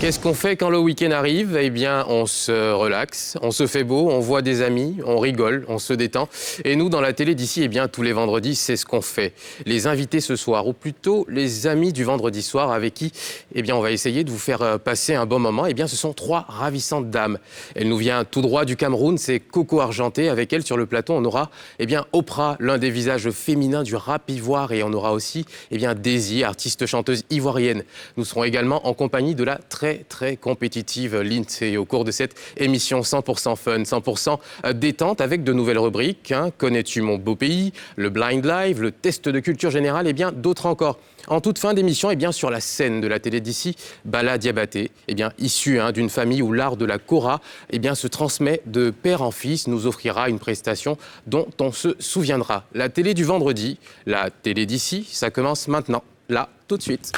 Qu'est-ce qu'on fait quand le week-end arrive? Eh bien, on se relaxe, on se fait beau, on voit des amis, on rigole, on se détend. Et nous, dans la télé d'ici, eh bien, tous les vendredis, c'est ce qu'on fait. Les invités ce soir, ou plutôt les amis du vendredi soir avec qui, eh bien, on va essayer de vous faire passer un bon moment. Eh bien, ce sont trois ravissantes dames. Elle nous vient tout droit du Cameroun, c'est Coco Argenté. Avec elle, sur le plateau, on aura, eh bien, Oprah, l'un des visages féminins du rap ivoire. Et on aura aussi, eh bien, Daisy, artiste chanteuse ivoirienne. Nous serons également en compagnie de la très compétitive Lindsay au cours de cette émission 100% fun, 100% détente avec de nouvelles rubriques. Connais-tu mon beau pays, le Blind Live, le test de culture générale et bien d'autres encore. En toute fin d'émission, eh bien, sur la scène de la télé d'ici, Bala Diabaté, eh bien, issue d'une famille où l'art de la kora eh bien, se transmet de père en fils, nous offrira une prestation dont on se souviendra. La télé du vendredi, la télé d'ici, ça commence maintenant, là, tout de suite.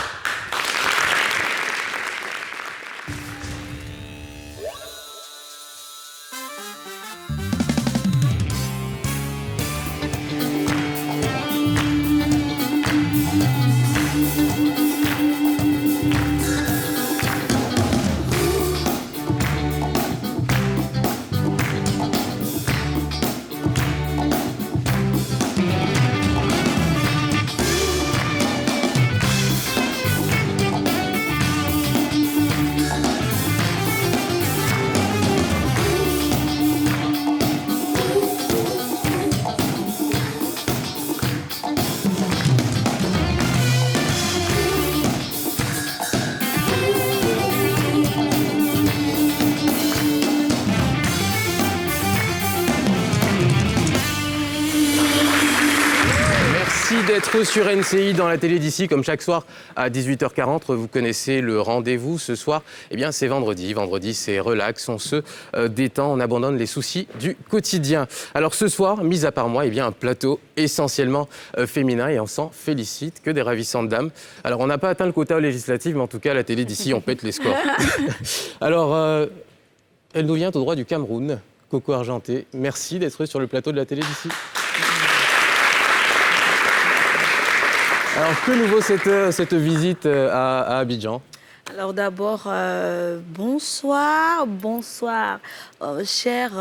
D'être sur NCI dans la télé d'ici, comme chaque soir à 18h40. Vous connaissez le rendez-vous ce soir. Eh bien, c'est vendredi. Vendredi, c'est relax. On se détend, on abandonne les soucis du quotidien. Alors ce soir, mis à part moi, eh bien, un plateau essentiellement féminin et on s'en félicite. Que des ravissantes dames. Alors, on n'a pas atteint le quota législatif, mais en tout cas, à la télé d'ici, on pète les scores. Alors, elle nous vient tout droit du Cameroun, Coco Argenté. Merci d'être sur le plateau de la télé d'ici. Alors, que nous vaut cette visite à Abidjan? Alors d'abord, bonsoir, chers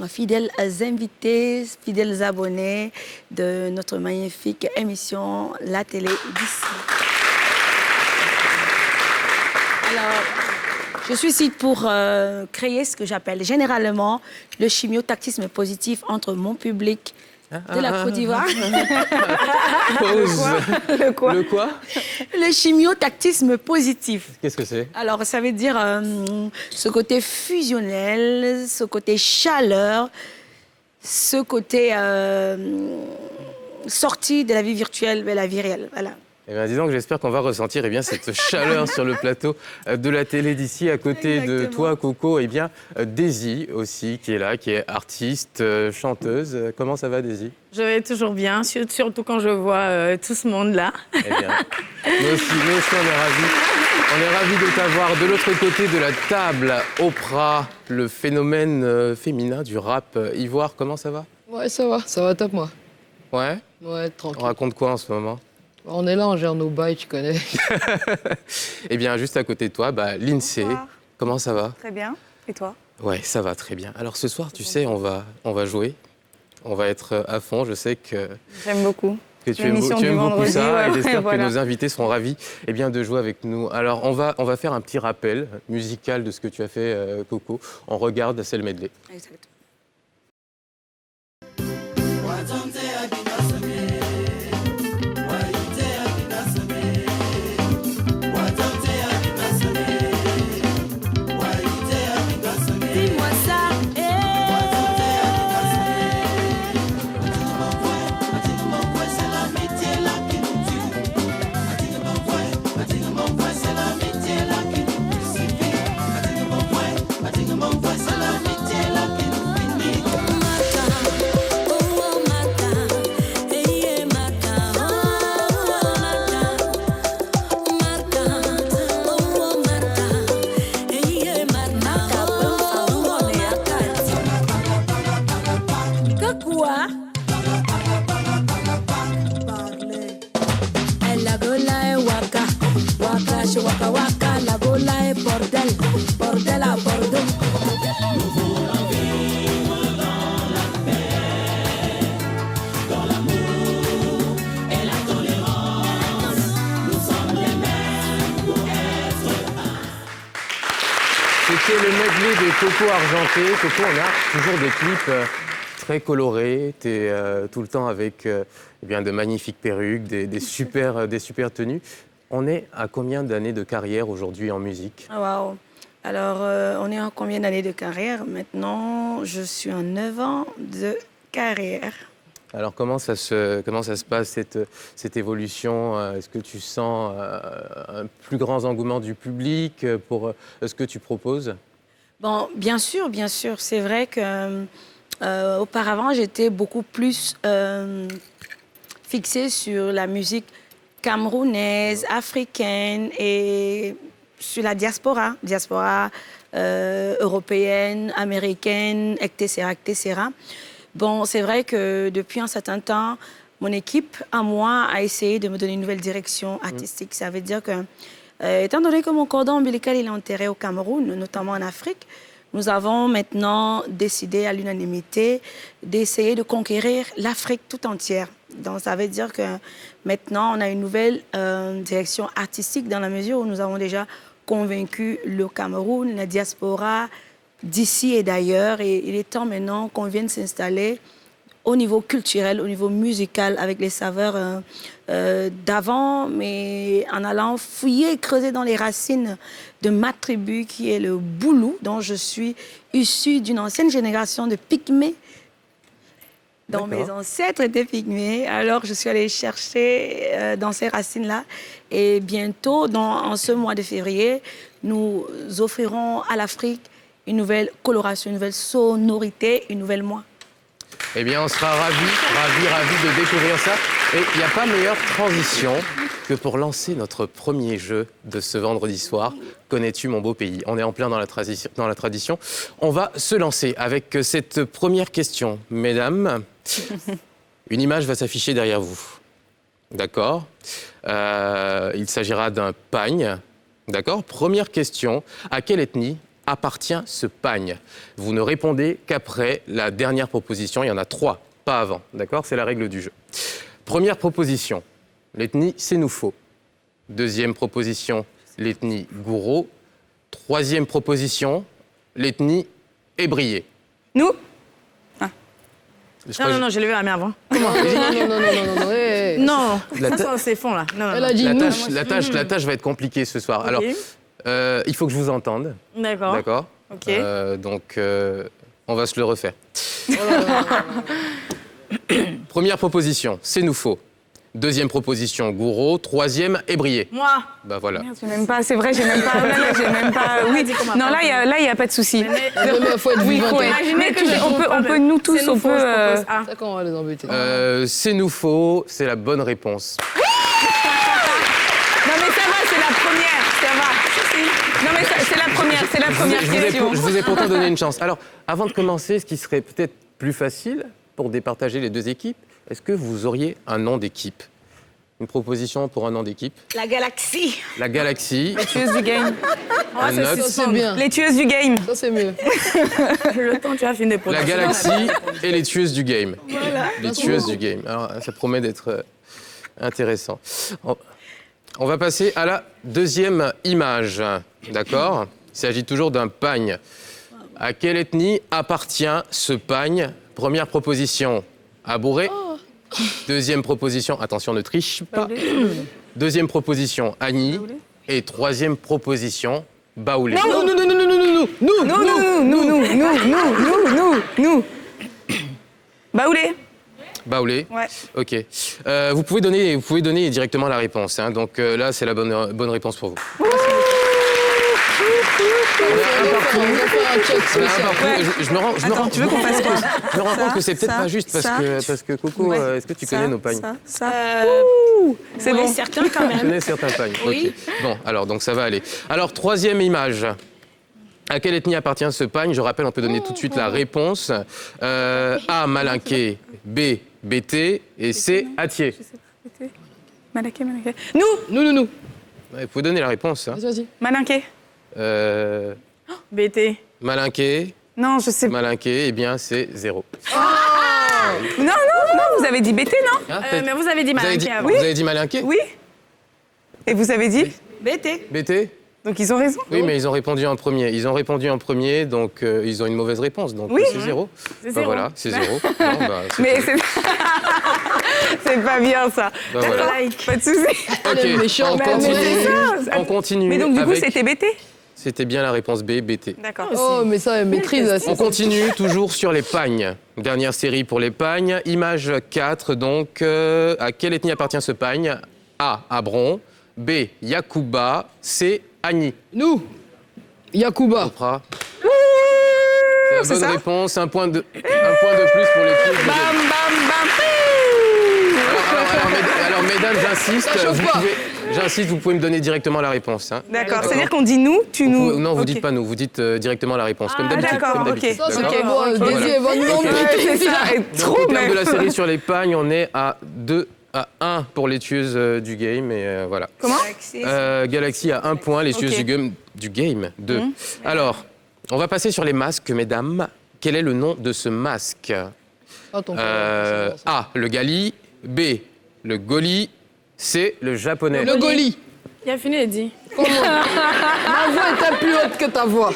fidèles invités, fidèles abonnés de notre magnifique émission La télé d'ici. Alors, je suis ici pour créer ce que j'appelle généralement le chimiotactisme positif entre mon public de la Côte d'Ivoire. Le quoi? Le quoi? Le chimiotactisme positif. Qu'est-ce que c'est? Alors, ça veut dire ce côté fusionnel, ce côté chaleur, ce côté sorti de la vie virtuelle vers la vie réelle. Voilà. Eh bien, disons que j'espère qu'on va ressentir cette chaleur sur le plateau de la télé d'ici. À côté de toi, Coco, eh bien, Daisy aussi, qui est là, qui est artiste, chanteuse. Comment ça va, Daisy? Je vais toujours bien, surtout quand je vois tout ce monde-là. Eh bien, nous aussi, on est ravis. On est ravis de t'avoir de l'autre côté de la table. Oprah, le phénomène féminin du rap ivoire. Comment ça va? Ouais, ça va top, moi. Ouais? Ouais, tranquille. On raconte quoi en ce moment? On est là, on gère nos bails, tu connais. Eh bien, juste à côté de toi, Lindsay. Bonsoir. Comment ça va? Très bien. Et toi? Ouais, ça va très bien. Alors ce soir, tu sais, on va jouer. On va être à fond. Je sais que J'aime beaucoup. tu aimes beaucoup ça. Ouais, et j'espère voilà. que nos invités seront ravis de jouer avec nous. Alors, on va faire un petit rappel musical de ce que tu as fait, Coco. On regarde, c'est le medley. Exactement. C'était le medley de Coco Argenté. Coco, on a toujours des clips très colorés. Tu es tout le temps avec eh bien, de magnifiques perruques, des super tenues. On est à combien d'années de carrière aujourd'hui en musique? Waouh. Alors, on est en combien d'années de carrière? Maintenant, je suis en 9 ans de carrière. Alors, comment ça se passe, cette évolution? Est-ce que tu sens un plus grand engouement du public pour ce que tu proposes? Bon, bien sûr, bien sûr. C'est vrai que auparavant, j'étais beaucoup plus fixée sur la musique camerounaise, africaine et sur la diaspora européenne, américaine, etc., etc. Bon, c'est vrai que depuis un certain temps, mon équipe, à moi, a essayé de me donner une nouvelle direction artistique. Ça veut dire que, étant donné que mon cordon ombilical il est enterré au Cameroun, notamment en Afrique, nous avons maintenant décidé à l'unanimité d'essayer de conquérir l'Afrique tout entière. Donc, ça veut dire que maintenant, on a une nouvelle direction artistique dans la mesure où nous avons déjà convaincu le Cameroun, la diaspora, d'ici et d'ailleurs. Et il est temps maintenant qu'on vienne s'installer au niveau culturel, au niveau musical, avec les saveurs d'avant, mais en allant fouiller, creuser dans les racines de ma tribu, qui est le Boulou, dont je suis issue d'une ancienne génération de Pygmées. Donc mes ancêtres étaient Pygmées, alors je suis allée chercher dans ces racines-là. Et bientôt, en ce mois de février, nous offrirons à l'Afrique une nouvelle coloration, une nouvelle sonorité, une nouvelle moi. Eh bien, on sera ravis de découvrir ça. Et il n'y a pas meilleure transition que pour lancer notre premier jeu de ce vendredi soir. Connais-tu mon beau pays? On est en plein dans la tradition. On va se lancer avec cette première question. Mesdames, une image va s'afficher derrière vous. D'accord? Il s'agira d'un pagne. D'accord? Première question. À quelle ethnie appartient ce pagne? Vous ne répondez qu'après la dernière proposition. Il y en a 3, pas avant. D'accord? C'est la règle du jeu. Première proposition, l'ethnie Sénoufo. Deuxième proposition, l'ethnie Gouro. Troisième proposition, l'ethnie Ébrié. Nous Non, j'ai levé la main avant. Non. Hey. Non, La ça c'est fond là. Non, Elle a dit nous. La tâche va être compliquée ce soir. Ok. Alors, il faut que je vous entende. D'accord. D'accord? Ok. Donc, on va se le refaire. Première proposition, Sénoufo. Deuxième proposition, Gouro. Troisième, Ébrié. Moi. Bah voilà. Merde, j'ai même pas, c'est vrai, j'ai même pas. J'ai même pas. Oui, non, là, il y a pas de souci. Il faut être Oui, vivant. faut être. On peut, nous tous, on peut. C'est ça qu'on va les embêter. Sénoufo, c'est la bonne réponse. Non, mais ça va, c'est la première. Ça va. Non, mais c'est la première question. Je vous ai pourtant donné une chance. Alors, avant de commencer, ce qui serait peut-être plus facile pour départager les deux équipes, est-ce que vous auriez un nom d'équipe? Une proposition pour un nom d'équipe? La galaxie. La Galaxie. Les tueuses du game. Un note. Ça, c'est bien. Les tueuses du game. Ça, c'est mieux. Le temps, tu as fini pour La Galaxie et les tueuses du game. Voilà. Les tueuses du game. Alors, ça promet d'être intéressant. On va passer à la deuxième image. D'accord? Il s'agit toujours d'un pagne. À quelle ethnie appartient ce pagne? Première proposition, Abouré. Deuxième proposition, attention, ne triche pas. Deuxième proposition, Agni. Et troisième proposition, Baoulé. Nous. Baoulé. Baoulé. Ouais. Ok. Vous pouvez donner directement la réponse. Hein. Donc là, c'est la bonne réponse pour vous. Je me rends compte que c'est peut-être pas juste parce que Coco, est-ce que tu connais nos pagnes? C'est bon. Certains quand Je même. connais certains pagnes. Oui. Ok. Bon, alors donc ça va aller. Alors troisième image. À quelle ethnie appartient ce pagne? Je rappelle, on peut donner tout de suite la réponse. A, Malinké. B, BT. Et C, Atier. Malaké. Nous. Ouais, vous pouvez donner la réponse. Hein. Vas-y. Malinké. BT. Malinké. Non, je sais pas. Malinké, eh bien c'est 0. Non, vous avez dit BT, non Hein, mais vous avez dit vous avez Malinké dit, avant. vous avez dit Malinké? Oui. Et vous avez dit BT. BT? Donc ils ont raison. Oui, mais ils ont répondu en premier. Ils ont répondu en premier, donc ils ont une mauvaise réponse. Donc Oui. c'est 0. C'est Bah, zéro. voilà, c'est 0. Non, bah, c'est Mais tout. c'est... c'est pas bien ça. Bah, voilà. Pas de souci. Elle est Ok, méchante. on Mais continue. c'est ça. On continue. Mais donc du coup avec- c'était BT. C'était bien la réponse B, BT. D'accord. Oh, mais ça, elle maîtrise. On continue toujours sur les pagnes. Dernière série pour les pagnes. Image 4, donc. À quelle ethnie appartient ce pagne? A. Abron. B. Yakuba. C. Agni. Nous, Yakuba. Oprah. C'est Bonne ça. réponse. Un point de plus pour l'équipe. Bam bam bam. Alors, mesdames, j'insiste. Ça chauffe pas. J'insiste, vous pouvez me donner directement la réponse. Hein. D'accord. C'est-à-dire qu'on dit nous, tu nous. Non, vous Ok. dites pas nous, vous dites directement la réponse. Comme Ah, d'habitude. d'accord, comme d'habitude, ok. Ça, c'est d'accord pas bon. Daisy, elle va nous Ouais, embêter. c'est ça. Et Donc, trop au terme de la même. série sur les pagnes, on est à 1 pour les tueuses du game. Et voilà. Comment? Galaxy a 1 point, les tueuses Ok. du game 2. Alors, on va passer sur les masques, mesdames. Quel est le nom de ce masque? Attends, A, le gali. B, le goli. C, le japonais. le Goli. Il a fini, il dit. Comment? Ma voix était plus haute que ta voix.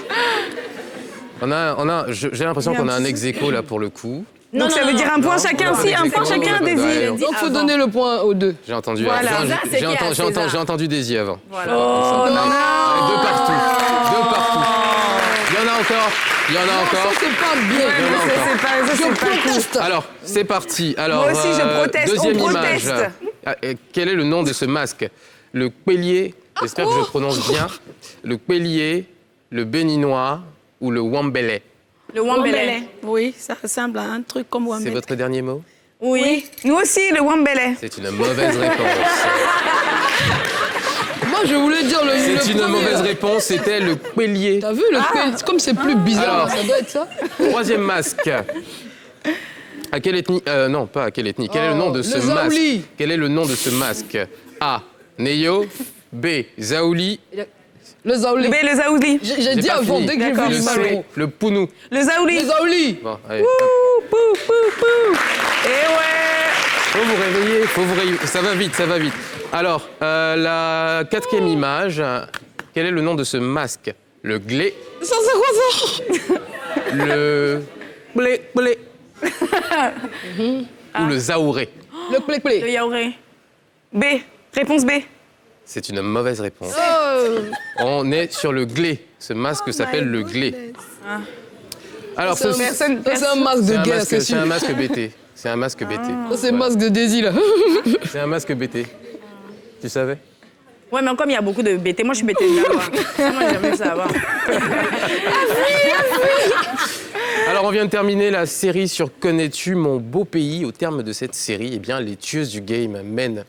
J'ai l'impression qu'on a un ex-écho là pour le coup. Donc ça veut dire un point Non, chacun on a aussi, un point exactement chacun, le même Daisy. bail. Donc, faut donner le point aux deux. J'ai entendu. Voilà. Enfin, César, j'ai entendu Daisy avant. Voilà. Oh, non. Deux partout. Deux partout. Il y en a encore. Il y en a Ça, encore. c'est pas bien. Il y en a encore. C'est pas, ça, Je c'est pas cool. proteste. Alors, c'est parti. Alors, Moi aussi, je proteste. Deuxième On image. proteste. Quel est le nom de ce masque? Le Pélier, j'espère que je prononce bien. Le Pélier, le Béninois ou le Wambélé? Le Wambélé. Wambélé. Oui, ça ressemble à un truc comme C'est Wambélé. votre dernier mot? Oui. Nous aussi, le Wambélé. C'est une mauvaise réponse. Moi, je voulais dire le C'est une premier. mauvaise réponse, c'était le Pélier. T'as vu, comme c'est plus bizarre, Alors. ça doit être ça. Troisième masque. À quelle ethnie Non, pas à quelle ethnie. Quel est le nom de le ce Zaouli. masque? Quel est le nom de ce masque? A. Neyo. B. Zaouli. Le Zaouli. Le Zaouli. J'ai dit pas avant, fini. dès que j'ai D'accord, vu Le le C. numéro. Le Pounou. Le Zaouli. Le Zaouli. Bon, allez. Pou, pou, pou. Et ouais. Faut vous réveiller. Ça va vite, ça va vite. Alors, la quatrième image. Quel est le nom de ce masque? Le glé. Ça, c'est quoi ça? Le blé, blé. Ou le zaouré. Le plé-plé. Le Yaouré. B. Réponse B. C'est une mauvaise réponse. Oh. On est sur le glé. Ce masque s'appelle le glé. Alors, C'est Personne- un masque de guerre, c'est c'est sûr. un masque BT. C'est un masque BT. Ça, c'est le masque de Daisy, là. C'est un masque BT. Tu savais? Ouais, mais comme il y a beaucoup de BT, moi je suis BT de la loi. Moi, j'ai jamais vu ça avant. Alors, on vient de terminer la série sur Connais-tu mon beau pays? Au terme de cette série, eh bien, les tueuses du game mènent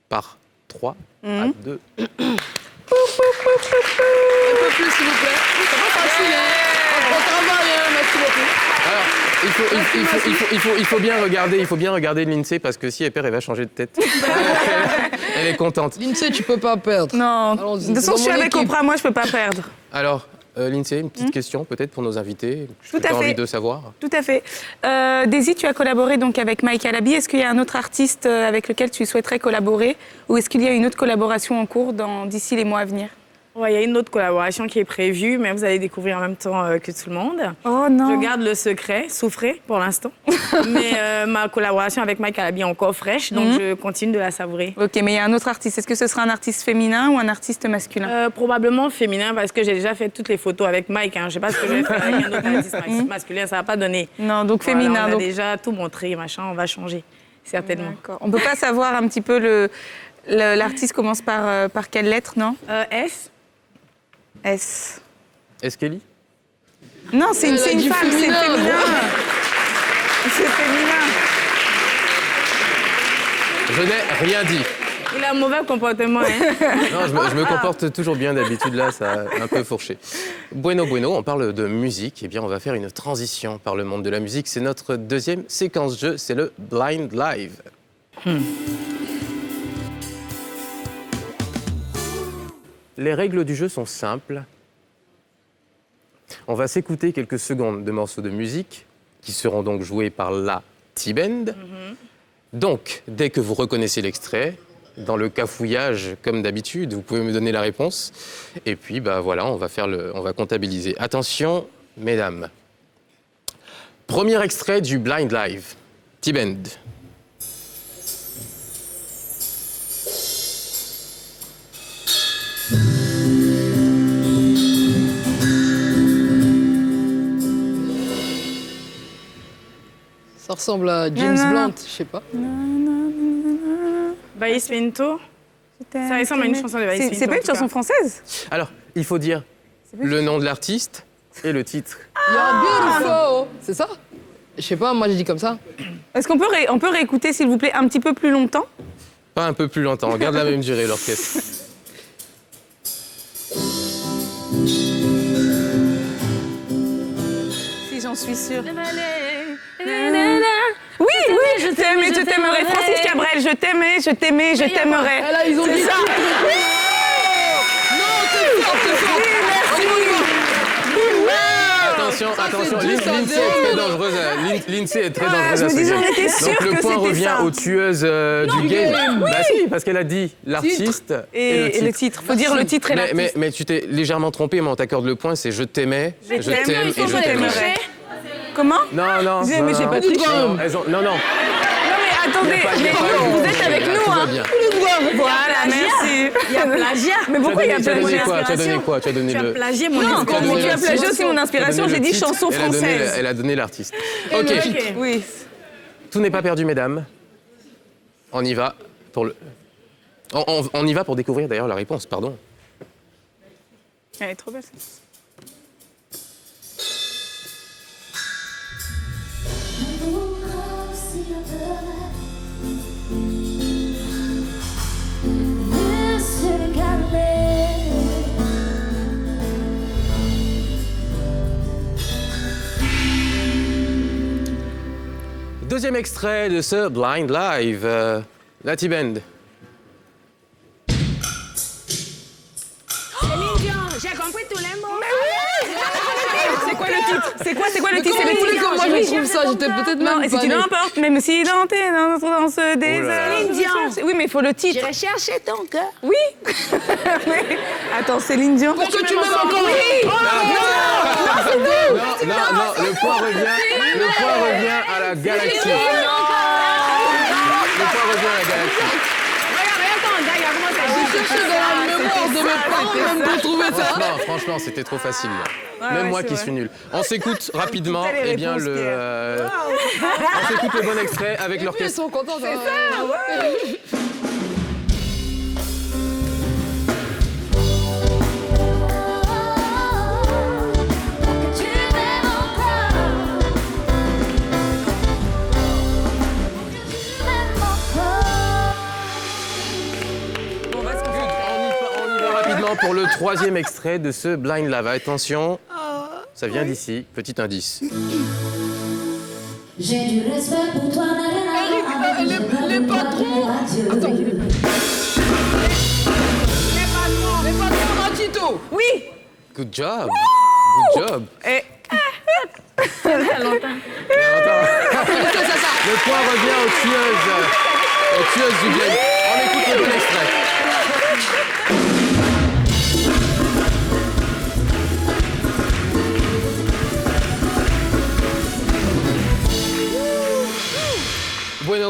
par 3 à 2. Un peu plus, s'il vous plaît. C'est pas facile, hein. On travaille, hein. Merci beaucoup. Alors, il faut bien regarder l'INSEE parce que si elle perd, elle va changer de tête. Elle est contente. L'INSEE, tu peux pas perdre. Non. Allons-y, De toute façon, c'est je suis dans mon avec équipe. Oprah, moi je peux pas perdre. Alors, l'INSEE, une petite question peut-être pour nos invités. Tout à J'ai fait. envie de savoir. Tout à fait. Daisy, tu as collaboré donc avec Mike Alabi. Est-ce qu'il y a un autre artiste avec lequel tu souhaiterais collaborer ou est-ce qu'il y a une autre collaboration en cours d'ici les mois à venir? Ouais, il y a une autre collaboration qui est prévue, mais vous allez découvrir en même temps que tout le monde. Oh non. Je garde le secret, souffrez pour l'instant. Mais ma collaboration avec Mike Alabi est encore fraîche, donc je continue de la savourer. Ok, mais il y a un autre artiste. Est-ce que ce sera un artiste féminin ou un artiste masculin? Probablement féminin, parce que j'ai déjà fait toutes les photos avec Mike. Hein. Je sais pas ce que je vais faire avec un autre artiste masculin, ça va pas donner. Non, donc Voilà, féminin. on a donc... déjà tout montré, machin, on va changer, certainement. D'accord. On peut pas savoir un petit peu l'artiste commence par quelle lettre, non? S. S. Est-ce Kelly? Non, c'est une Elle a femme, dit c'est féminin. féminin. C'est féminin. Je n'ai rien dit. Il a un mauvais comportement, hein. Non, je me comporte toujours bien d'habitude, là, ça a un peu fourché. Bueno, on parle de musique. Eh bien, on va faire une transition par le monde de la musique. C'est notre deuxième séquence jeu, c'est le Blind Live. Les règles du jeu sont simples. On va s'écouter quelques secondes de morceaux de musique qui seront donc joués par la T-Band. Donc, dès que vous reconnaissez l'extrait, dans le cafouillage comme d'habitude. Vous pouvez me donner la réponse. Et puis, bah voilà, on va comptabiliser. Attention, mesdames. Premier extrait du Blind Live. T-Bend. Ça ressemble à James Blunt, je sais pas. Baïs Pinto. Ça ressemble à une chanson de Baïs Pinto. C'est pas une chanson française? Alors, il faut dire le nom de l'artiste et le titre. You're beautiful. C'est ça? Je sais pas, moi j'ai dit comme ça. Est-ce qu'on peut, on peut réécouter, s'il vous plaît, un petit peu plus longtemps? Pas un peu plus longtemps, garde la même durée, l'orchestre. Si, j'en suis sûre. Oui, oui, je t'aimerais. Francis Cabrel, je t'aimais, je t'aimerais. Et là, ils ont dit ça. Non, c'est fort, c'est fort. Attention, l'INSEE est très dangereuse. L'INSEE est très dangereuse je à me ce disais, game. on était sûrs Donc le que point c'était revient ça. aux tueuses du game. Bah si, parce qu'elle a dit l'artiste Et le titre. Faut dire le titre et l'artiste. Mais tu t'es légèrement trompé, mais on t'accorde le point, c'est je t'aimais, je t'aime et je t'aimerai. Comment? Non. Mais j'ai pas triché. Non. Non mais attendez, vous êtes avec nous, Tout va hein. bien. Voilà, merci. Il y a plagiat. Mais pourquoi il y a Tu as donné plagiat? quoi? Tu as donné quoi? Tu as donné Tu as le... plagié mon Non, discours. mais tu as le plagié titre. aussi mon inspiration, Elle a j'ai donné dit le chanson titre, française. Elle a donné l'artiste. Ok. Ok, Oui. tout n'est pas perdu, mesdames. On y va pour le... On y va pour découvrir d'ailleurs la réponse, pardon. Elle est trop belle. Deuxième extrait de ce Blind Live, la T-Bend. J'ai compris tous les mots. C'est quoi le titre? C'est quoi le titre? Comment C'est vous le voulez titre. que moi je trouve ça? J'étais peut-être Non, même et si pas tu née. n'importe, même si dans notre danse des Oh là là. heures. Oui, mais il faut le titre. J'irai chercher ton cœur. Oui. Mais- Attends, Céline Dion. Pour que tu m'aimes encore. Non, le point revient à la galaxie. Le point revient à la galaxie. J'ai cherché dans la mémoire de mes parents même pour trouver ça. Franchement, c'était trop facile. Ouais, Même ouais, moi c'est qui vrai. suis nul. On s'écoute rapidement Toutes les réponses, on s'écoute le bon extrait avec Et puis ils l'orchestre. sont contents. C'est ça, On y va rapidement pour le troisième extrait de ce Blind Live. Attention, ça vient d'ici. Petit indice. J'ai du respect pour toi, les patrons. Attends. Les patrons Ratito. Oui. Good job. Good job. Et Le point revient aux tueuses du game. On écoute le bon extrait.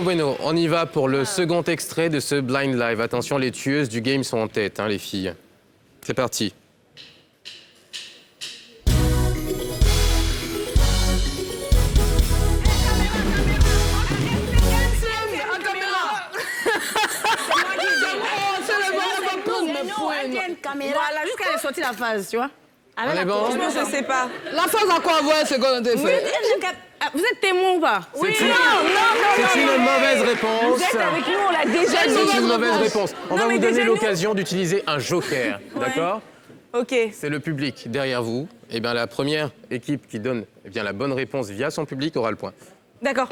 Bueno, on y va pour le second extrait de ce Blind Live. Attention, les tueuses du game sont en tête, hein, les filles. C'est parti. Voilà, jusqu'à elle est sortie la phase, tu vois. On est bon? je sais pas. La phase à quoi ouais, c'est qu'on a été fait. Vous êtes témoin ou pas? C'est une mauvaise réponse. Vous êtes avec nous, on l'a déjà dit. C'est une mauvaise réponse. On va mais vous donner déjà, l'occasion d'utiliser un joker, d'accord? Ok. C'est le public derrière vous. Et bien la première équipe qui donne la bonne réponse via son public aura le point. D'accord.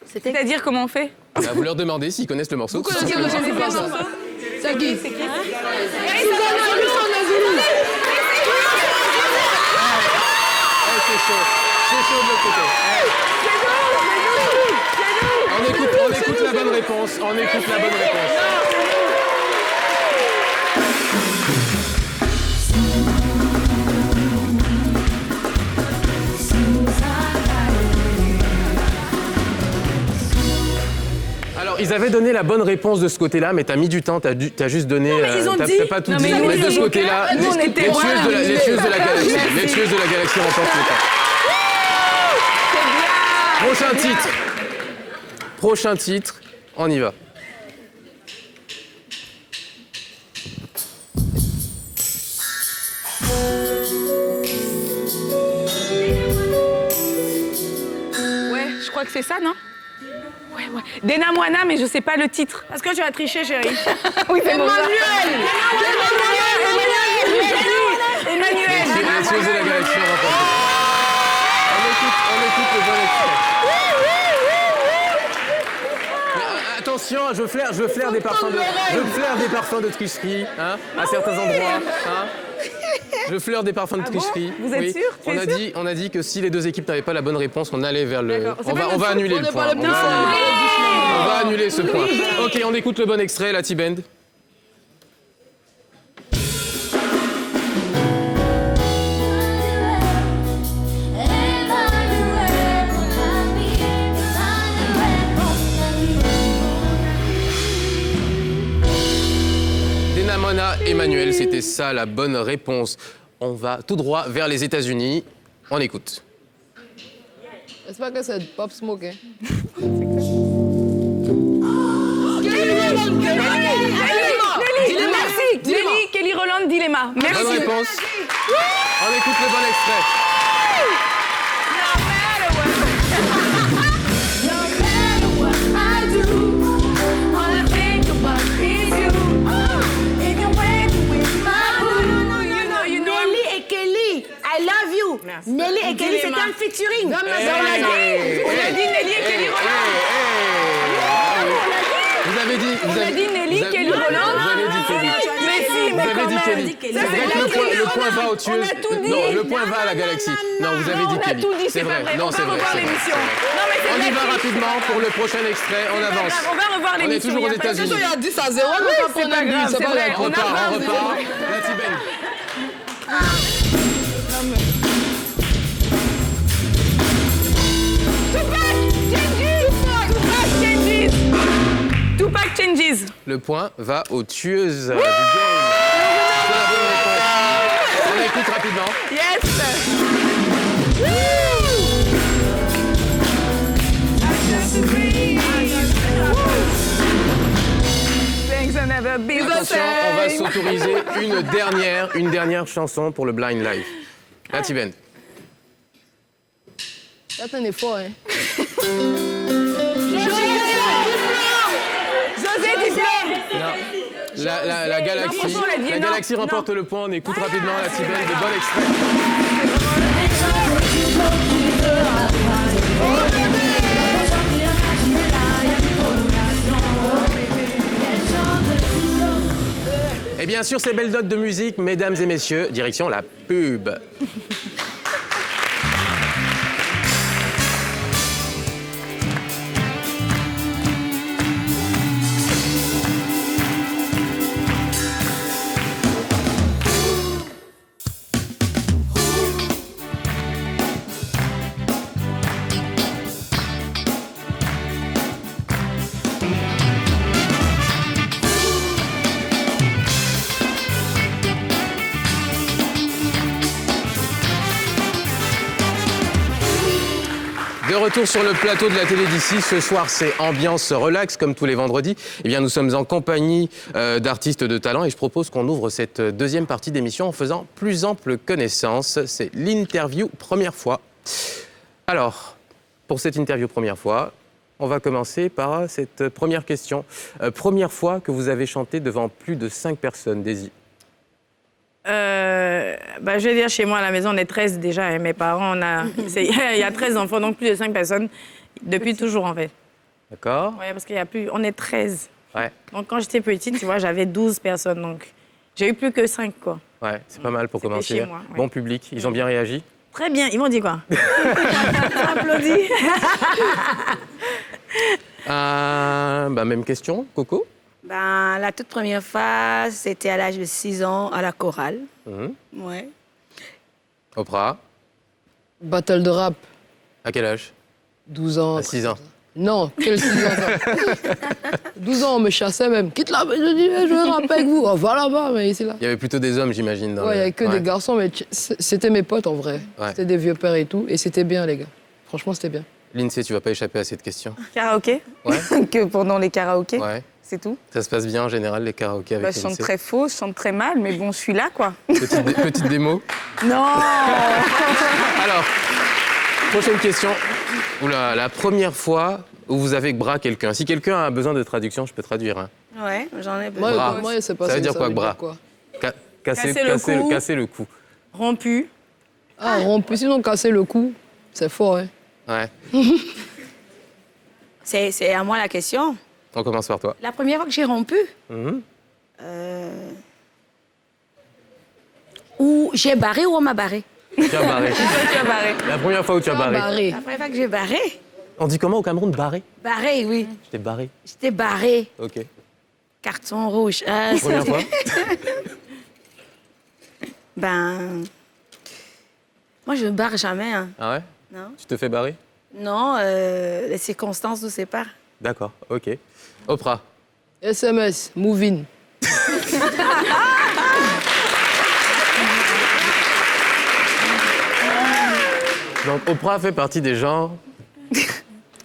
C'est-à-dire comment on fait? On va vous leur demander s'ils connaissent le morceau. Vous connaissez le chanson pas ça? C'est qui? C'est chaud de l'autre côté. On écoute la bonne réponse. On écoute la bonne réponse. Alors, ils avaient donné la bonne réponse de ce côté-là, mais t'as mis du temps, t'as juste donné... mais ils ont dit. T'as pas tout Non, dit, mais nous, mais de les ce côté-là, nous, on les était- tueuses de la galaxie. Les tueuses de la galaxie remportent le temps. Prochain titre, on y va. Ouais, je crois que c'est ça, non? Ouais. Dena Moana, mais je sais pas le titre. Est-ce que tu as triché, chérie? Oui, c'est bon. Emmanuel. Les tueuses de la galaxie remportent le temps. On écoute le bon extrait. Mais, attention, je flaire des parfums de tricherie, hein, à certains endroits. Hein. Je fleure des parfums de tricherie. Bon, vous êtes sûr? Tu es sûr? On a dit que si les deux équipes n'avaient pas la bonne réponse, on allait vers le. D'accord. On va annuler le point. On va annuler ce point. Ok, on écoute le bon extrait, la T-Bend. Dena Moana, Emmanuel, c'était ça la bonne réponse. On va tout droit vers les États-Unis. On écoute. J'espère que c'est Pop Smoke. Hein. Nelly, Kelly Rowland, Dilemma. Bonne Merci. réponse. On écoute le bon extrait. Nelly et Kelly, I love you. Merci. Nelly et Kelly, c'était un featuring. On a dit Nelly et Kelly Rowland. Vous avez dit... On a dit Nelly, Kelly Rowland. Vous avez dit Kelly. Mais si, Vous mais avez quand dit même. Kelly. Ça, C'est vrai c'est que la le point va aux tueuses. On a tout dit. Non, le point va à la galaxie. Non, vous avez dit On a Kelly. tout dit, c'est pas vrai. Non, On c'est va vrai. revoir c'est vrai, l'émission. c'est vrai. Non, mais c'est On y vrai va que- rapidement pour le prochain extrait. On avance. On va revoir On est l'émission. toujours aux il y a pas de États-Unis. Il y a 10 à 0, on va c'est prendre pas un but, grave, c'est c'est pas vrai. grave. On On repart. avance. La T-Bend. Tupac Changes. Le point va aux tueuses du game. C'est la bonne réponse. On écoute rapidement. Yes. Things will never be the Attention, on va same. s'autoriser une dernière chanson pour le Blind Live. La T-Bend. Faites un effort, hein. José Diplôme. Non. La galaxie, franchement, on l'a dit, la non. galaxie remporte le point. On écoute rapidement la T-Bend. De bon extrait. Et bien sûr, ces belles notes de musique, mesdames et messieurs, direction la pub. De retour sur le plateau de la télé d'ici, ce soir c'est ambiance relax comme tous les vendredis. Eh bien nous sommes en compagnie d'artistes de talent et je propose qu'on ouvre cette deuxième partie d'émission en faisant plus ample connaissance. C'est l'interview première fois. Alors, pour cette interview première fois, on va commencer par cette première question. Première fois que vous avez chanté devant plus de 5 personnes, Daisy. Je vais dire, chez moi, à la maison, on est 13 déjà. Et mes parents, il y a 13 enfants, donc plus de 5 personnes, depuis toujours, en fait. D'accord? Oui, parce qu'il y a plus... On est 13. Ouais, Donc, quand j'étais petite, tu vois, j'avais 12 personnes. Donc, j'ai eu plus que 5, quoi. ouais, c'est pas mal pour C'était commencer. chez moi, ouais. Bon public, ils ont bien réagi? Très bien. Ils m'ont dit quoi? Applaudis. Même question, Coco. Ben, la toute première fois, c'était à l'âge de 6 ans à la chorale. Mhm. Ouais. Oprah, Battle de rap, à quel âge? 12 ans. À 6 ans. Non, quel 6 ans ça 12 ans, on me chassait même. Quitte là, je dis, je veux rapper avec vous. Oh, va là-bas, mais ici là. Il y avait plutôt des hommes, j'imagine. Ouais, il n'y avait que des garçons, mais c'était mes potes en vrai. Ouais. C'était des vieux pères et tout, et c'était bien, les gars. Franchement, c'était bien. Lindsay, tu vas pas échapper à cette question. Karaoké. Ouais. Que pendant les karaokés, Ouais. c'est tout. Ça se passe bien en général, les karaokés avec Je chante Lindsay. très faux, je chante très mal, mais bon, je suis là, quoi. Petite démo. Non. Alors, prochaine question. Oula, la première fois où vous avez bras quelqu'un. Si quelqu'un a besoin de traduction, je peux traduire. Hein. Ouais, j'en ai besoin. Bras. Moi, c'est pas Ça veut dire quoi, bras Casser le cou. Rompu. Ah, rompu, sinon casser le cou, c'est fort, hein. Ouais. C'est à moi la question. On commence par toi. La première fois que j'ai rompu, Mhm. ou j'ai barré ou on m'a barré. Tu as barré. Tu as barré. La première fois où tu as barré. Barré. La première fois que j'ai barré, On dit comment au Cameroun? Barré? barré, oui. J'étais barré. J'étais barré. Ok. Carton rouge. Première fois? Ben, moi, je ne barre jamais. Hein. Ah ouais? Non, Tu te fais barrer? non, les circonstances nous séparent. D'accord, ok. Oprah. SMS, move in. Donc Oprah fait partie des gens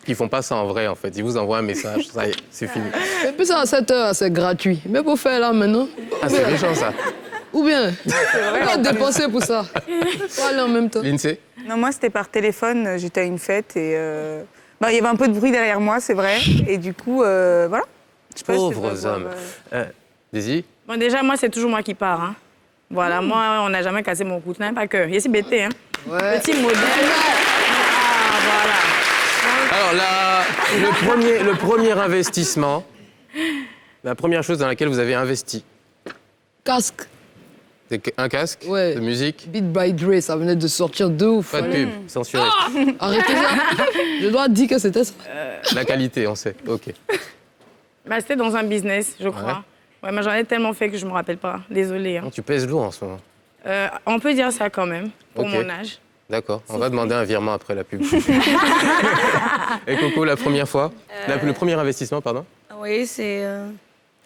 qui font pas ça en vrai en fait. Ils vous envoient un message, ça y est, c'est fini. Et puis ça, à 7 heures, c'est gratuit. Mais pour faire là maintenant. Ah c'est méchant ça. Ou bien, on va dépenser pour ça. Faut aller en même temps. Lindsay? Non, moi, c'était par téléphone. J'étais à une fête et il y avait un peu de bruit derrière moi, c'est vrai. Et du coup, voilà. Je sais pas si tu Pauvres vas voir, hommes. Daisy? Bon, déjà, moi, c'est toujours moi qui pars. Hein. Voilà, moi, on n'a jamais cassé mon couteau, pas que. Ici, bêté, hein. Ouais. Petit modèle. Ah, voilà. Alors le premier investissement, la première chose dans laquelle vous avez investi, Casque. c'est un casque Ouais. de musique, Beat by Dre, ça venait de sortir de ouf. pas de pub, censuré. Arrêtez ça. Je dois dire que c'était ça. La qualité, on sait. Ok. Bah, c'était dans un business, je crois. Ouais, mais j'en ai tellement fait que je me rappelle pas. Désolée. Hein. Non, tu pèses lourd en ce moment. On peut dire ça quand même, pour Ok. mon âge. D'accord. On va demander un virement après la pub. Et Coco, la première fois, le premier investissement, pardon. Oui, c'est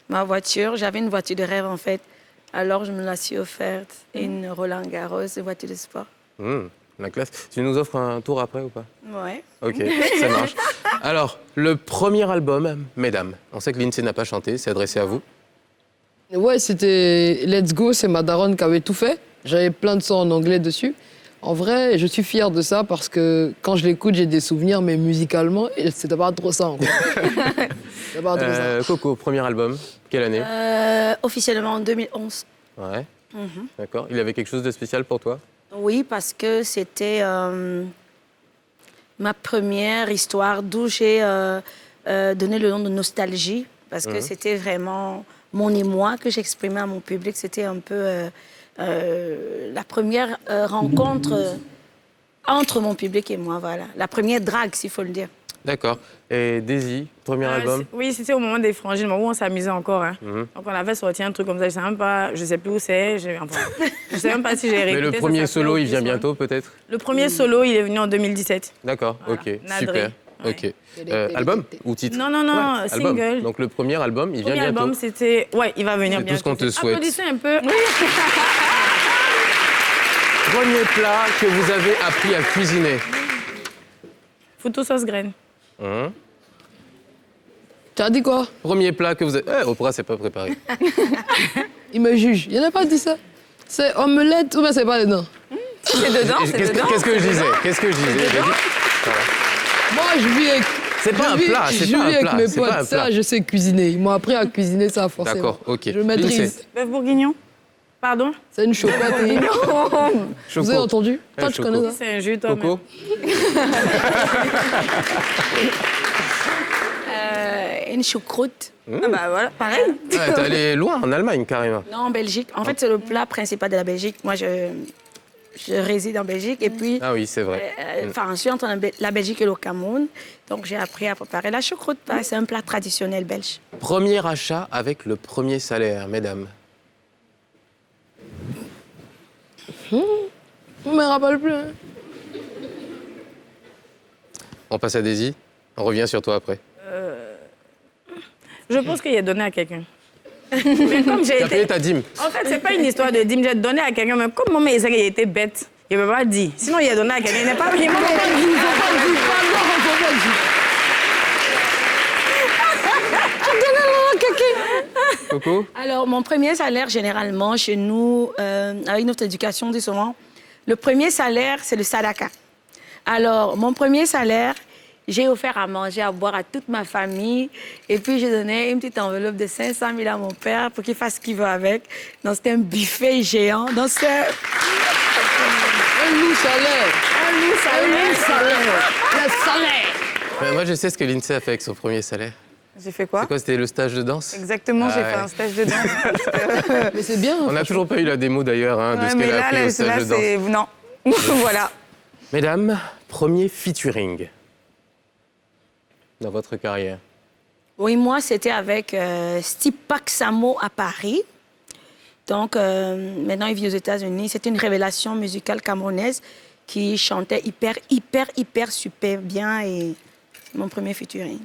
ma voiture. J'avais une voiture de rêve, en fait. Alors, je me la suis offerte. Une Roland Garros, une voiture de sport. La classe. Tu nous offres un tour après ou pas? Ouais. Ok, ça marche. Alors, le premier album, mesdames, on sait que Lindsay n'a pas chanté, c'est adressé à vous. Ouais, c'était Let's Go, c'est ma daronne qui avait tout fait. J'avais plein de sons en anglais dessus. En vrai, je suis fier de ça parce que quand je l'écoute, j'ai des souvenirs, mais musicalement, c'était pas trop ça. En fait. C'était pas trop ça. Coco, premier album, quelle année? Officiellement en 2011. Ouais, d'accord. Il avait quelque chose de spécial pour toi? Oui, parce que c'était ma première histoire d'où j'ai donné le nom de Nostalgie. Parce que c'était vraiment mon émoi que j'exprimais à mon public. C'était un peu la première rencontre entre mon public et moi, voilà. La première drague, s'il faut le dire. D'accord. Et Daisy, premier album? Oui, c'était au moment des frangines, où on s'amusait encore. Hein. Donc on avait sorti un truc comme ça, je sais plus où c'est. Je sais même pas si j'ai réécouté. Mais le ça premier s'appelait solo, il vient Opus One. bientôt peut-être? Le premier solo, il est venu en 2017. D'accord, Voilà. ok, Nadré. super. Ouais. Ok. Album ou titre? Non, Ouais, album. single. Donc le premier album, il Le vient premier bientôt. album, c'était... Ouais, il va venir C'est tout bientôt. ce qu'on te souhaite. Applaudissez un peu. Premier plat que vous avez appris à cuisiner? Photo sauce graine. Tu as dit quoi? Premier plat que vous avez... Oprah, c'est pas préparé. Il me juge. Il n'a pas dit ça. C'est omelette ou bien c'est pas dedans? C'est dedans, c'est dedans. Qu'est-ce que je disais? J'ai dit- Moi, je vis avec. C'est pas un plat, c'est je pas vis un avec plat, mes c'est pas un potes. plat. Ça, je sais cuisiner. Ils m'ont appris à cuisiner ça, forcément. D'accord, ok. Je maîtrise. Lindsay. Bœuf bourguignon. Pardon? C'est une chocolate. Vous avez entendu? Toi, tu Choco. connais ça? C'est un jus, toi-même. Coco? Une choucroute. Ah bah voilà, pareil. Ouais, t'es allé loin, en Allemagne, carrément. Non, en Belgique. En fait, c'est le plat principal de la Belgique. Moi, je réside en Belgique et puis... Ah oui, c'est vrai. Enfin, je suis entre la Belgique et le Cameroun. Donc, j'ai appris à préparer la choucroute. C'est un plat traditionnel belge. Premier achat avec le premier salaire, mesdames. Je me rappelle plus. Hein. On passe à Daisy. On revient sur toi après. Je pense qu'il est donné à quelqu'un. Mais comme j'ai Tu as payé ta dîme. En fait, c'est pas une histoire de dîme. J'ai donné à quelqu'un, mais comme mon mère il était bête, il ne peut pas dire. Sinon, il a donné à quelqu'un. Il n'est pas... Il ne peut pas dire. Coco? Alors, mon premier salaire, généralement, chez nous, avec notre éducation, on dit souvent, le premier salaire, c'est le sadaka. Alors, mon premier salaire, j'ai offert à manger, à boire à toute ma famille. Et puis, j'ai donné une petite enveloppe de 500 000 à mon père pour qu'il fasse ce qu'il veut avec. Donc, c'était un buffet géant. Donc, c'était... Un loup salaire. Un loup salaire. Le salaire. Mais moi, je sais ce que l'INSEE a fait avec son premier salaire. J'ai fait quoi? C'est quoi? C'était le stage de danse? Exactement, j'ai fait un stage de danse. Mais c'est bien. On n'a toujours pas eu la démo d'ailleurs hein, de ce mais qu'elle a là, appris au stage de danse. c'est... Non. Voilà. Mesdames, premier featuring dans votre carrière. Oui, moi, c'était avec Stipak Samo à Paris. Donc, maintenant, il vit aux États-Unis. C'était une révélation musicale camerounaise qui chantait hyper super bien. Et c'est mon premier featuring.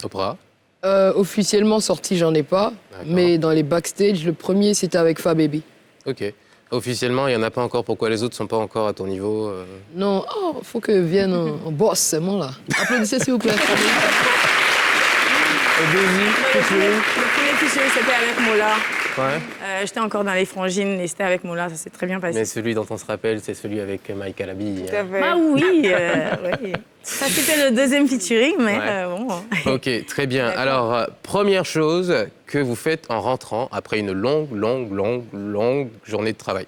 Oprah? Officiellement sorti, j'en ai pas. D'accord. Mais dans les backstage, le premier, c'était avec Fababy. Ok. Officiellement, il n'y en a pas encore. Pourquoi les autres ne sont pas encore à ton niveau Non, faut que vienne un boss, c'est moi là. Applaudissez s'il vous plaît. Daisy, featuring? Le premier featuring, c'était avec Mola. Ouais. J'étais encore dans les frangines et c'était avec Mola. Ça s'est très bien passé. Mais celui dont on se rappelle, c'est celui avec Mike Alabi. Ah oui, oui. Ça, c'était le deuxième featuring, mais Ouais. bon. Ok, très bien. Alors, première chose que vous faites en rentrant après une longue journée de travail.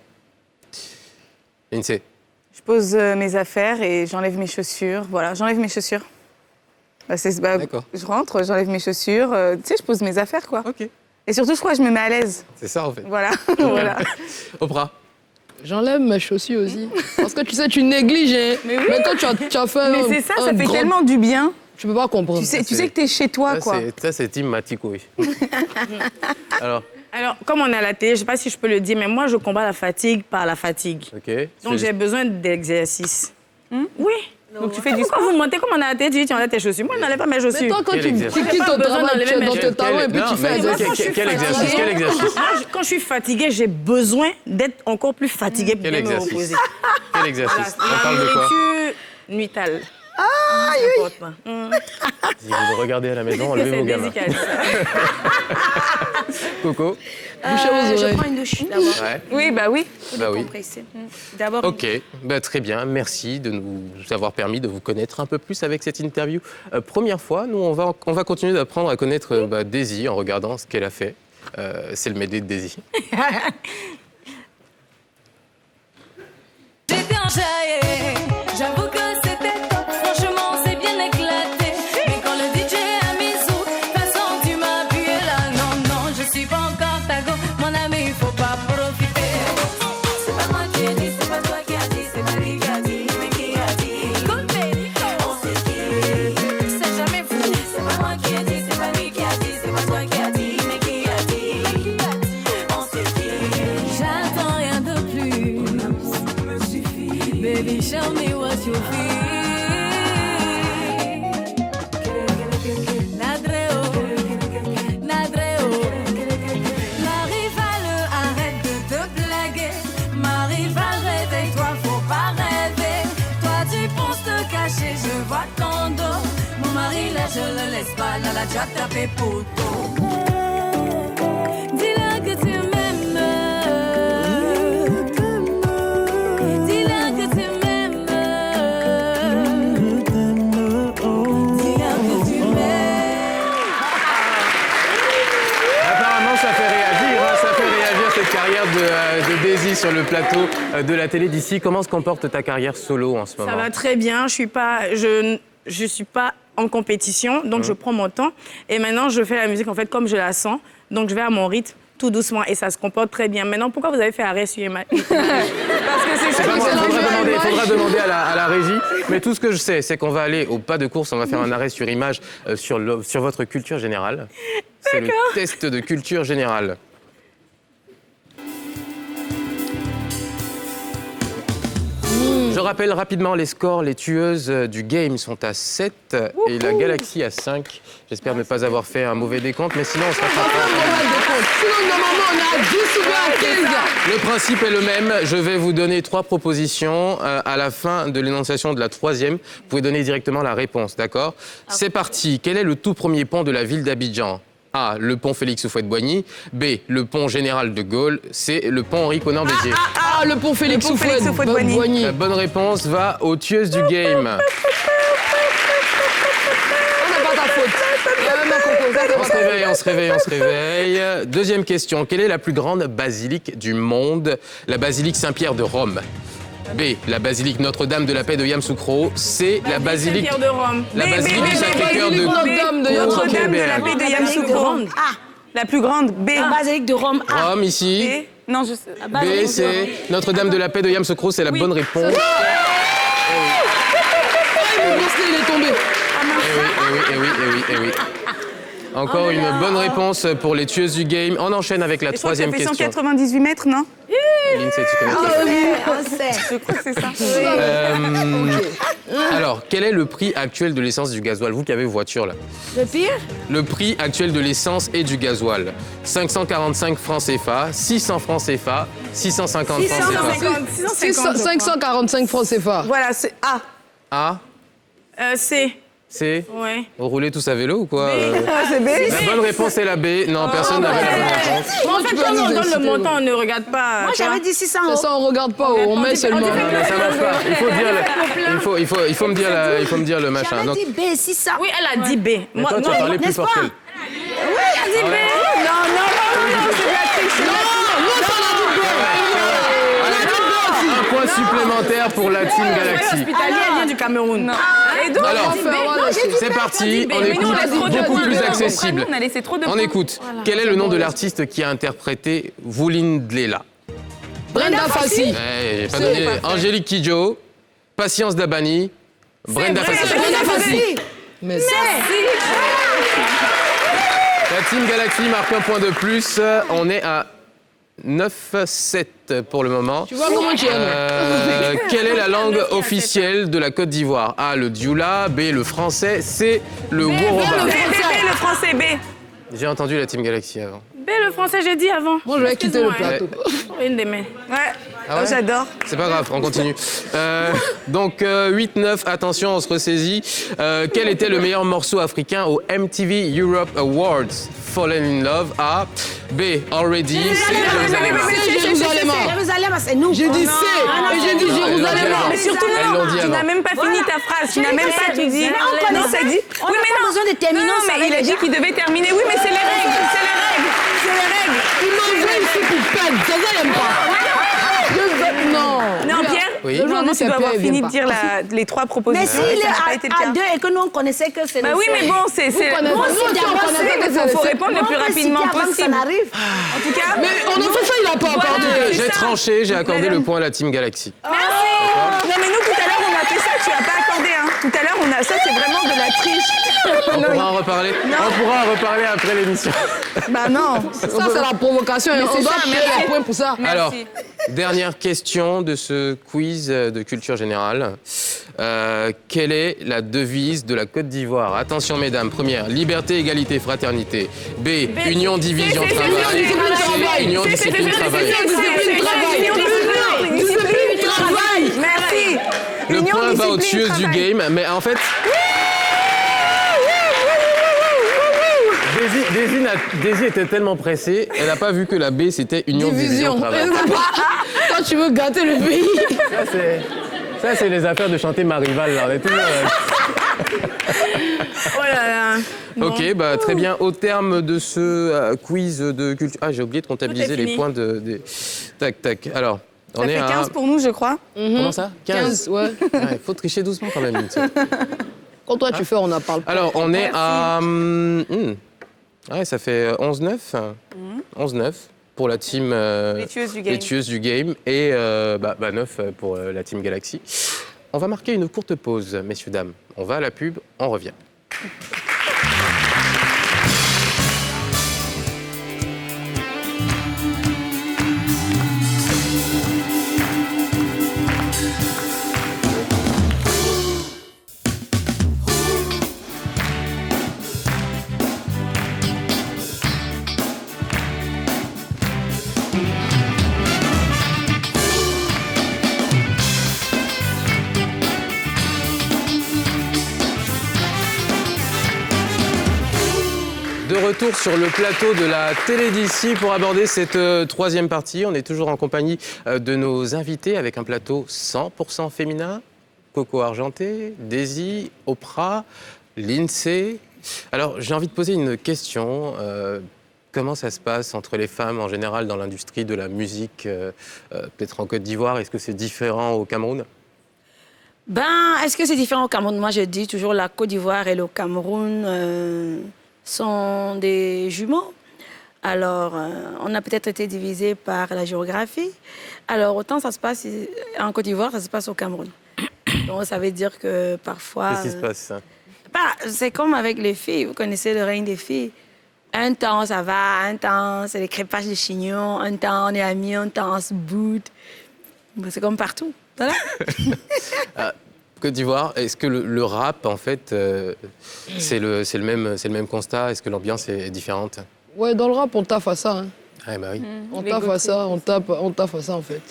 Lindsay? Je pose mes affaires et j'enlève mes chaussures. Voilà, j'enlève mes chaussures. D'accord. Je rentre, j'enlève mes chaussures. Tu sais, je pose mes affaires, quoi. Ok. Et surtout, je crois que je me mets à l'aise. C'est ça en fait. Voilà, voilà. Oprah? J'enlève mes chaussures aussi. Parce que tu sais, tu négliges. Hein. Mais oui. Mais quand tu as fait Mais c'est ça, ça fait tellement du bien. Tu peux pas comprendre. Tu sais que t'es chez toi, Ça, quoi. Ça, c'est Team Matiko, oui. Alors, Alors, comme on est à la télé, je sais pas si je peux le dire, mais moi, je combats la fatigue par la fatigue. ok. Donc, j'ai besoin d'exercice. Oui. Donc, tu fais du sport. Vous me montez comme on est à la télé, tu dis, tu enlèves tes chaussures. Moi, je n'enlève pas mes Mais chaussures. toi, quand Quel tu exercice. quittes ton besoin travail, d'enlever tu es mes dans chaussures. tes talons et puis Non, tu mais fais moi, des quand je suis Quel exercice? fatiguée- Quel exercice? Quand je suis fatiguée, j'ai besoin d'être encore plus fatiguée pour Quel bien me exercice? reposer. Quel exercice? On La parle de quoi? nourriture nuitale. N'importe quoi. Si vous le regardez à la maison, enlevez C'est vos gamins. délicat. Coco? boucher aux Je oreilles. prends une douche d'abord. Ouais. Oui, bah oui. Bah oui. Compresser. D'abord, Ok, bah, très bien. Merci de nous avoir permis de vous connaître un peu plus avec cette interview. Première fois, nous, on va continuer d'apprendre à connaître Daisy en regardant ce qu'elle a fait. C'est le medley de Daisy. J'étais enjaillée, j'avoue que c'était top, franchement c'est bien éclaté. Mais quand le DJ a mis sous, façon tu m'as appuyé là, non, je suis pas encore ta go, mon ami, il faut pas profiter. C'est pas moi qui ai dit, c'est pas toi qui as dit, c'est Marie qui a dit, mais qui a dit. On s'est dit, c'est jamais fou. C'est pas moi qui ai dit, c'est pas lui qui a dit, c'est pas toi qui a dit, mais qui a dit. On s'est dit, j'attends rien de plus. Baby, show me what you feel. Nadreo, Nadreo. Ma rivale, arrête de te blaguer. Ma rivale, réveille-toi, faut pas rêver. Toi, tu penses te cacher, je vois ton dos. Mon mari, là, je le laisse pas, là, tu as tapé poteau. Dis-leur que tu m'aimes. Dis-leur que tu m'aimes. Dis-leur que tu m'aimes. Apparemment, ça fait réagir, hein, ça fait réagir cette carrière de Daisy sur le plateau de la télé d'ici. Comment se comporte ta carrière solo en ce moment? Ça va très bien. Je suis pas en compétition, donc je prends mon temps. Et maintenant, je fais la musique en fait comme je la sens. Donc je vais à mon rythme, tout doucement, et ça se comporte très bien. Maintenant, pourquoi vous avez fait arrêt sur Emma? Parce demander à la régie. Mais tout ce que je sais, c'est qu'on va aller au pas de course. On va faire un arrêt sur image sur votre culture générale. C'est le test de culture générale. Je rappelle rapidement les scores. Les tueuses du game sont à 7 et la galaxie à 5. J'espère ne pas avoir fait un mauvais décompte, mais sinon on se rattrapera. Sinon, normalement, on est à 10 ou bien à 15. Le principe est le même. Je vais vous donner 3 propositions. À la fin de l'énonciation de la 3e, vous pouvez donner directement la réponse, d'accord? C'est parti. Quel est le tout premier pont de la ville d'Abidjan? A. Le pont Félix Houphouët-Boigny. B. Le pont Général de Gaulle. C. Le pont Henri Conan-Béziers. Ah, le pont Félix Houphouët-Boigny. Houphouët-Boigny. La bonne réponse va aux tueuses du game. On n'a pas ta faute. On se réveille. Deuxième question. Quelle est la plus grande basilique du monde? La basilique Saint-Pierre de Rome. B. La basilique Notre-Dame de la Paix de Yamoussoukro. C. La basilique... Saint-Pierre de Rome. La basilique du Sacré-Cœur de Notre-Dame de Notre-Dame de la Paix de Yamoussoukro. Ah, La plus grande, B. la basilique de Rome. Ah, Rome, ici. B. Non, je sais. B, c'est Notre-Dame de la Paix de Yamoussoukro. C'est la bonne réponse. Il est tombé. Eh oui. Encore une bonne réponse pour les tueuses du game. On enchaîne avec la Je crois que ça troisième fait question. 198 mètres, non? Lindsay, tu connais ça. on sait. Je crois que c'est ça. Alors, quel est le prix actuel de l'essence et du gasoil? Vous qui avez vos voitures là. Le pire, Le prix actuel de l'essence et du gasoil. 545 francs CFA, 600 francs CFA, 650 francs CFA. 545 francs CFA. Voilà, c'est A. A, C. C. Ouais. Vous roulez tous à vélo ou quoi Ah, c'est B. La bonne réponse est la B. Non, personne n'avait la bonne réponse. Mais en fait, quand on donne le montant, on ne regarde pas. moi tu vois. j'avais dit 600 C'est euros. ça, on regarde pas, on met seulement. Mais ça marche pas. Il faut dire il faut me dire le machin. J'avais Donc, dit B, 600. Oui, elle a dit B. mais toi, tu as parlé plus n'est-ce fort pas? qu'elle. Oui, elle a dit B. Non, c'est Béatrice. Un point supplémentaire pour la Team Galaxy. Hospitalier, elle vient du Cameroun. Et donc, Alors, j'ai dit c'est parti. On mais nous, on a écoute trop de beaucoup points. plus accessible. On a laissé trop de On points. écoute. Quel est le nom de l'artiste qui a interprété Vulindlela? Brenda Fassi. J'ai pas donné. Angélique Kidjo, Patience Dabani, Brenda Fassi. Brenda Fassi. Mais La Team Galaxy marque un point de plus. On est à 9-7 pour le moment. tu vois comment tu aimes. Quelle est la langue officielle de la Côte d'Ivoire? A, le dioula. B, le français. C, le woroba. B, le français, B. J'ai entendu la Team Galaxy avant. B, le français, j'ai dit avant. Moi, je vais quitter le plateau. Une des mains. Ouais. Ah ouais J'adore. C'est pas grave, on continue. Donc 8-9, attention, on se ressaisit. Quel était le meilleur morceau africain au MTV Europe Awards? Fallen in Love. A. B. Already. C. Jérusalem. C'est Jérusalem. Jérusalem, c'est nous. J'ai dit C et j'ai dit Jérusalem. avant. Mais surtout, Elles l'ont dit tu avant. n'as même pas fini ta phrase. Tu n'as même pas tout dit. Mais on Non, connaissait. t'as dit. On n'a pas besoin de terminer, Non, on mais savait il a dit déjà. qu'il devait terminer. Oui, mais c'est les règles. C'est les règles. C'est les règles. Il m'envoie ici pour perdre. Ça, j'aime pas. Non. Non, Pierre, Oui. normalement, tu dois avoir Pierre, il fini vient de dire les trois propositions. Mais s'il et ça n'a pas est été le à cas. 2 et que nous on connaissait que c'est Bah le oui, C. mais bon, c'est. connaissez- Bon, Nous c'est aussi, on d'avancé, connaissait mais que c'est faut le- répondre le plus On peut rapidement citer avant que ça possible. n'arrive. En tout cas, Mais on a fait ça, il n'a pas encore dit. Voilà. J'ai ça. tranché, j'ai accordé le point à la Team Galaxy. merci. Non, mais nous, tout à l'heure, on a fait ça, tu n'as pas accordé. Hein. Tout à l'heure, ça, c'est vraiment de la triche. On pourra en reparler. On pourra en reparler après l'émission. Bah non. Ça, c'est la provocation. Mais On c'est doit ça, payer merci. les points pour ça. Alors, dernière question de ce quiz de culture générale. Quelle est la devise de la Côte d'Ivoire? Attention, mesdames. Première, liberté, égalité, fraternité. B, union, division, c'est travail. C, union, discipline, travail. Merci. Le Union, point va aux discipline, tueuses du travail. game, mais en fait... Daisy était tellement pressée, elle n'a pas vu que la B, c'était union, division, Division. travail. Quand tu veux gâter le pays. Ça, c'est les affaires de chanter ma rivale, là. On est toujours, Oh là là. Ok, bah, très bien. Au terme de ce quiz de culture... Ah, j'ai oublié de comptabiliser Tout est les fini. points de... Tac, tac. Alors, on Ça est fait à... 15 pour nous, je crois. Comment ça 15. Ouais. Il faut tricher doucement quand même. Quand toi, tu fais, on n'en parle pas. Alors, on est à... Ouais, ça fait 11-9. 11-9. pour la team Les tueuses du game. Et 9 pour la team Galaxy. On va marquer une courte pause, messieurs, dames. On va à la pub, on revient. De retour sur le plateau de la télé d'ici pour aborder cette troisième partie. On est toujours en compagnie de nos invités avec un plateau 100% féminin. Coco Argenté, Daisy, Oprah, Lindsay. Alors j'ai envie de poser une question. Comment ça se passe entre les femmes en général dans l'industrie de la musique, peut-être en Côte d'Ivoire? Est-ce que c'est différent au Cameroun? Est-ce que c'est différent au Cameroun? Moi, je dis toujours la Côte d'Ivoire et le Cameroun sont des jumeaux. Alors, on a peut-être été divisés par la géographie. Alors, autant ça se passe en Côte d'Ivoire, ça se passe au Cameroun. Donc, ça veut dire que parfois... Qu'est-ce qui se passe? C'est comme avec les filles. Vous connaissez le règne des filles. Un temps, ça va. Un temps, c'est les crêpages de chignon. Un temps, on est amis. Un temps, on se boude. C'est comme partout. Voilà. Côte d'Ivoire, est-ce que le rap, en fait, c'est le même constat? Est-ce que l'ambiance est différente? Ouais, dans le rap, on taffe à ça. Hein. Ouais, bah oui. On taffe à ça, on taffe à ça, en fait.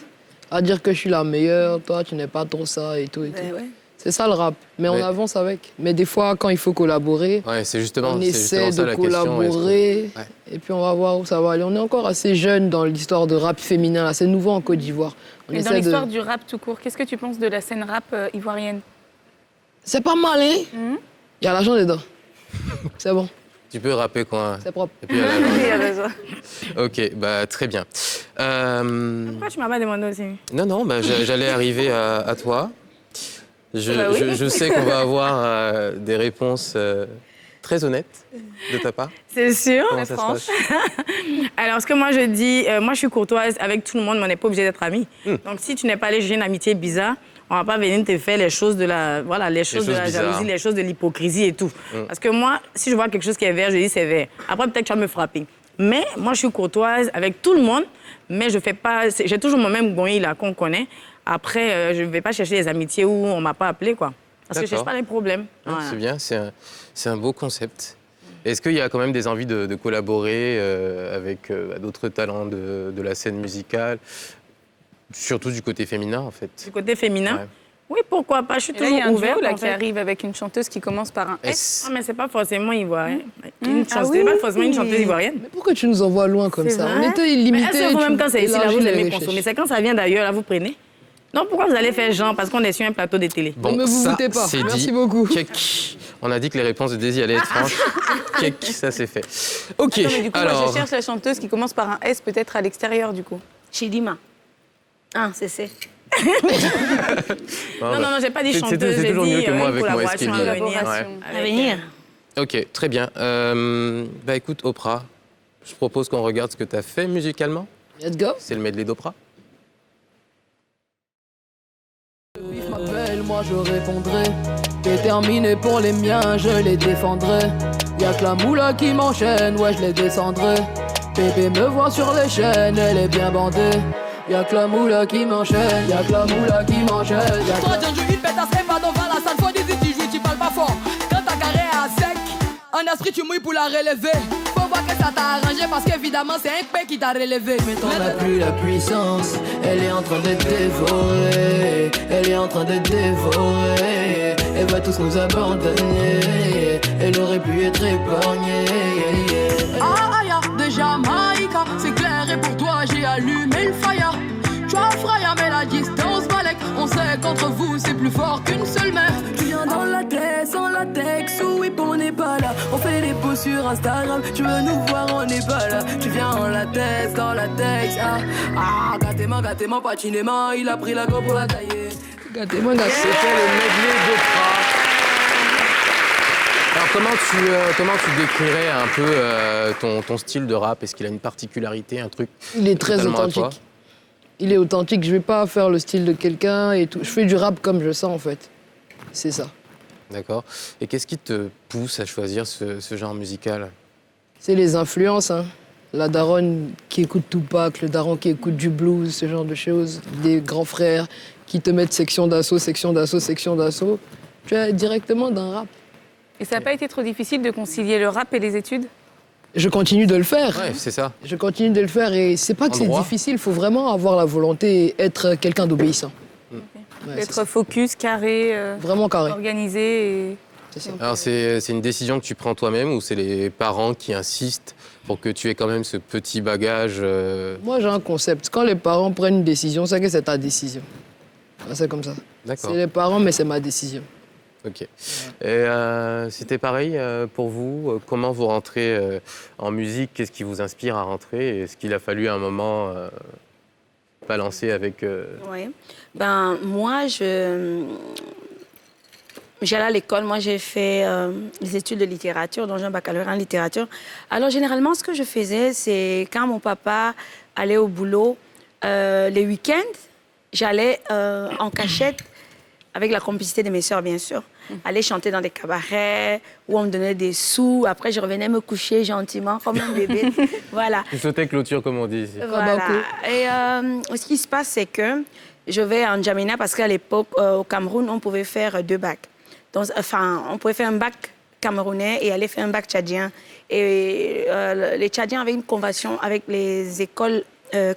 À dire que je suis la meilleure, toi, tu n'es pas trop ça et tout et tout. Ouais. C'est ça le rap, mais on avance avec. Mais des fois, quand il faut collaborer, c'est justement, on c'est essaie justement ça, de la question. collaborer et puis on va voir où ça va aller. On est encore assez jeunes dans l'histoire de rap féminin, là. C'est nouveau en Côte d'Ivoire. Et dans l'histoire du rap tout court, qu'est-ce que tu penses de la scène rap ivoirienne? C'est pas mal, hein? Il y a l'argent dedans. C'est bon. Tu peux rapper quoi? C'est propre. Et puis, il y a raison. Ok, très bien. Pourquoi tu m'as pas demandé aussi? Non, j'allais arriver à toi. Je sais qu'on va avoir des réponses très honnêtes de ta part. C'est sûr. Comment ça se passe? Alors, ce que moi je dis, moi je suis courtoise avec tout le monde, mais on n'est pas obligé d'être amis. Donc, si tu n'es pas allé juger une amitié bizarre, on va pas venir te faire les choses de la, les choses de la jalousie, les choses de l'hypocrisie et tout. Parce que moi, si je vois quelque chose qui est vert, je dis c'est vert. Après, peut-être tu vas me frapper. Mais moi, je suis courtoise avec tout le monde, mais je fais pas. J'ai toujours mon même goï là qu'on connaît. Après, je ne vais pas chercher les amitiés où on ne m'a pas appelé, quoi. Parce que je ne cherche pas les problèmes. Voilà. C'est bien, c'est un beau concept. Est-ce qu'il y a quand même des envies de collaborer avec d'autres talents de la scène musicale, surtout du côté féminin, en fait? Du côté féminin? Ouais. Oui, pourquoi pas. Je suis toujours ouverte. Là, qui arrive avec une chanteuse qui commence par un S. Non, mais c'est pas forcément ivoirien. C'est pas forcément une chanteuse ivoirienne. Mais pourquoi tu nous envoies loin comme ça? Vrai? On était illimités. Mais même quand c'est ici, là, vous aimez consommer. C'est quand ça vient d'ailleurs, là, vous prenez. Non, pourquoi vous allez faire genre? Parce qu'on est sur un plateau de télé. Bon, ne vous foutez pas. Merci beaucoup. Check. On a dit que les réponses de Daisy allaient être franches. Check, ça c'est fait. Ok, non, mais du coup, alors... moi, je cherche la chanteuse qui commence par un S, peut-être à l'extérieur, du coup. Chidima. C'est. Non, j'ai pas dit chanteuse, c'est j'ai toujours dit mieux que moi avec moi, collaboration à venir. À venir. Ok, très bien. Écoute, Oprah, je propose qu'on regarde ce que tu as fait musicalement. Let's go. C'est le medley d'Oprah. Bif m'appelle, moi je répondrai. Déterminé pour les miens, je les défendrai. Y'a que la moula qui m'enchaîne, ouais je les descendrai. Bébé me voit sur les chaînes, elle est bien bandée. Y'a que la moula qui m'enchaîne, y'a que la moula qui m'enchaîne. Toi tu joues une pétasse, pas dans la salle, faut dire si tu joues, tu parles pas fort. Quand ta carré à sec, en esprit tu mouilles pour la relever. Faut voir que ça t'a arrangé parce qu'évidemment c'est un pé qui t'a relevé. Mais t'en as plus la puissance, elle est en train de dévorer. Elle est en train de dévorer. Elle va tous nous abandonner. Elle aurait pu être épargnée. De Jamaïca, c'est clair et pour toi j'ai allumé le fire. Tu as fraya mais la distance balèque. On sait qu'entre vous c'est plus fort qu'une seule meuf. Tu viens dans la tête, sans latex, oui on n'est pas là. On fait des posts sur Instagram, tu veux nous voir on n'est pas là. Tu viens en latex, dans la texte. Gâtez-moi, patinément, il a pris la go pour la tailler. Gâtez-moi, C'était le medley d'Oprah. Alors comment tu décrirais un peu ton style de rap? Est-ce qu'il a une particularité, un truc Il est très totalement à toi? authentique. Il est authentique. Je vais pas faire le style de quelqu'un et tout. Je fais du rap comme je sens, en fait. C'est ça. D'accord. Et qu'est-ce qui te pousse à choisir ce genre musical? C'est les influences, hein. La daronne qui écoute Tupac, le daron qui écoute du blues, ce genre de choses. Des grands frères qui te mettent section d'assaut, section d'assaut, section d'assaut. Tu es directement d'un rap. Et ça n'a pas été trop difficile de concilier le rap et les études? Je continue de le faire. Ouais, c'est ça. Je continue de le faire et c'est pas que En c'est droit. difficile, il faut vraiment avoir la volonté et être quelqu'un d'obéissant. Ouais, c'est D'être ça. focus, carré, Vraiment carré. organisé et... C'est ça. Alors c'est une décision que tu prends toi-même ou c'est les parents qui insistent pour que tu aies quand même ce petit bagage Moi, j'ai un concept. Quand les parents prennent une décision, c'est que c'est ta décision. Ouais, c'est comme ça. D'accord. C'est les parents, mais c'est ma décision. Ok. Et c'était pareil pour vous? Comment vous rentrez en musique? Qu'est-ce qui vous inspire à rentrer? Est-ce qu'il a fallu à un moment balancer avec... Oui. Ben, moi, j'allais à l'école. Moi, j'ai fait des études de littérature, donc j'ai un baccalauréat en littérature. Alors, généralement, ce que je faisais, c'est quand mon papa allait au boulot, les week-ends, j'allais en cachette, avec la complicité de mes sœurs, bien sûr, aller chanter dans des cabarets où on me donnait des sous. Après, je revenais me coucher gentiment comme un bébé. Voilà. Tu sautais clôture, comme on dit ici. Voilà. Et ce qui se passe, c'est que je vais en N'Djamena parce qu'à l'époque, au Cameroun, on pouvait faire 2 bacs. Donc, enfin, on pouvait faire un bac camerounais et aller faire un bac tchadien. Et les Tchadiens avaient une convention avec les écoles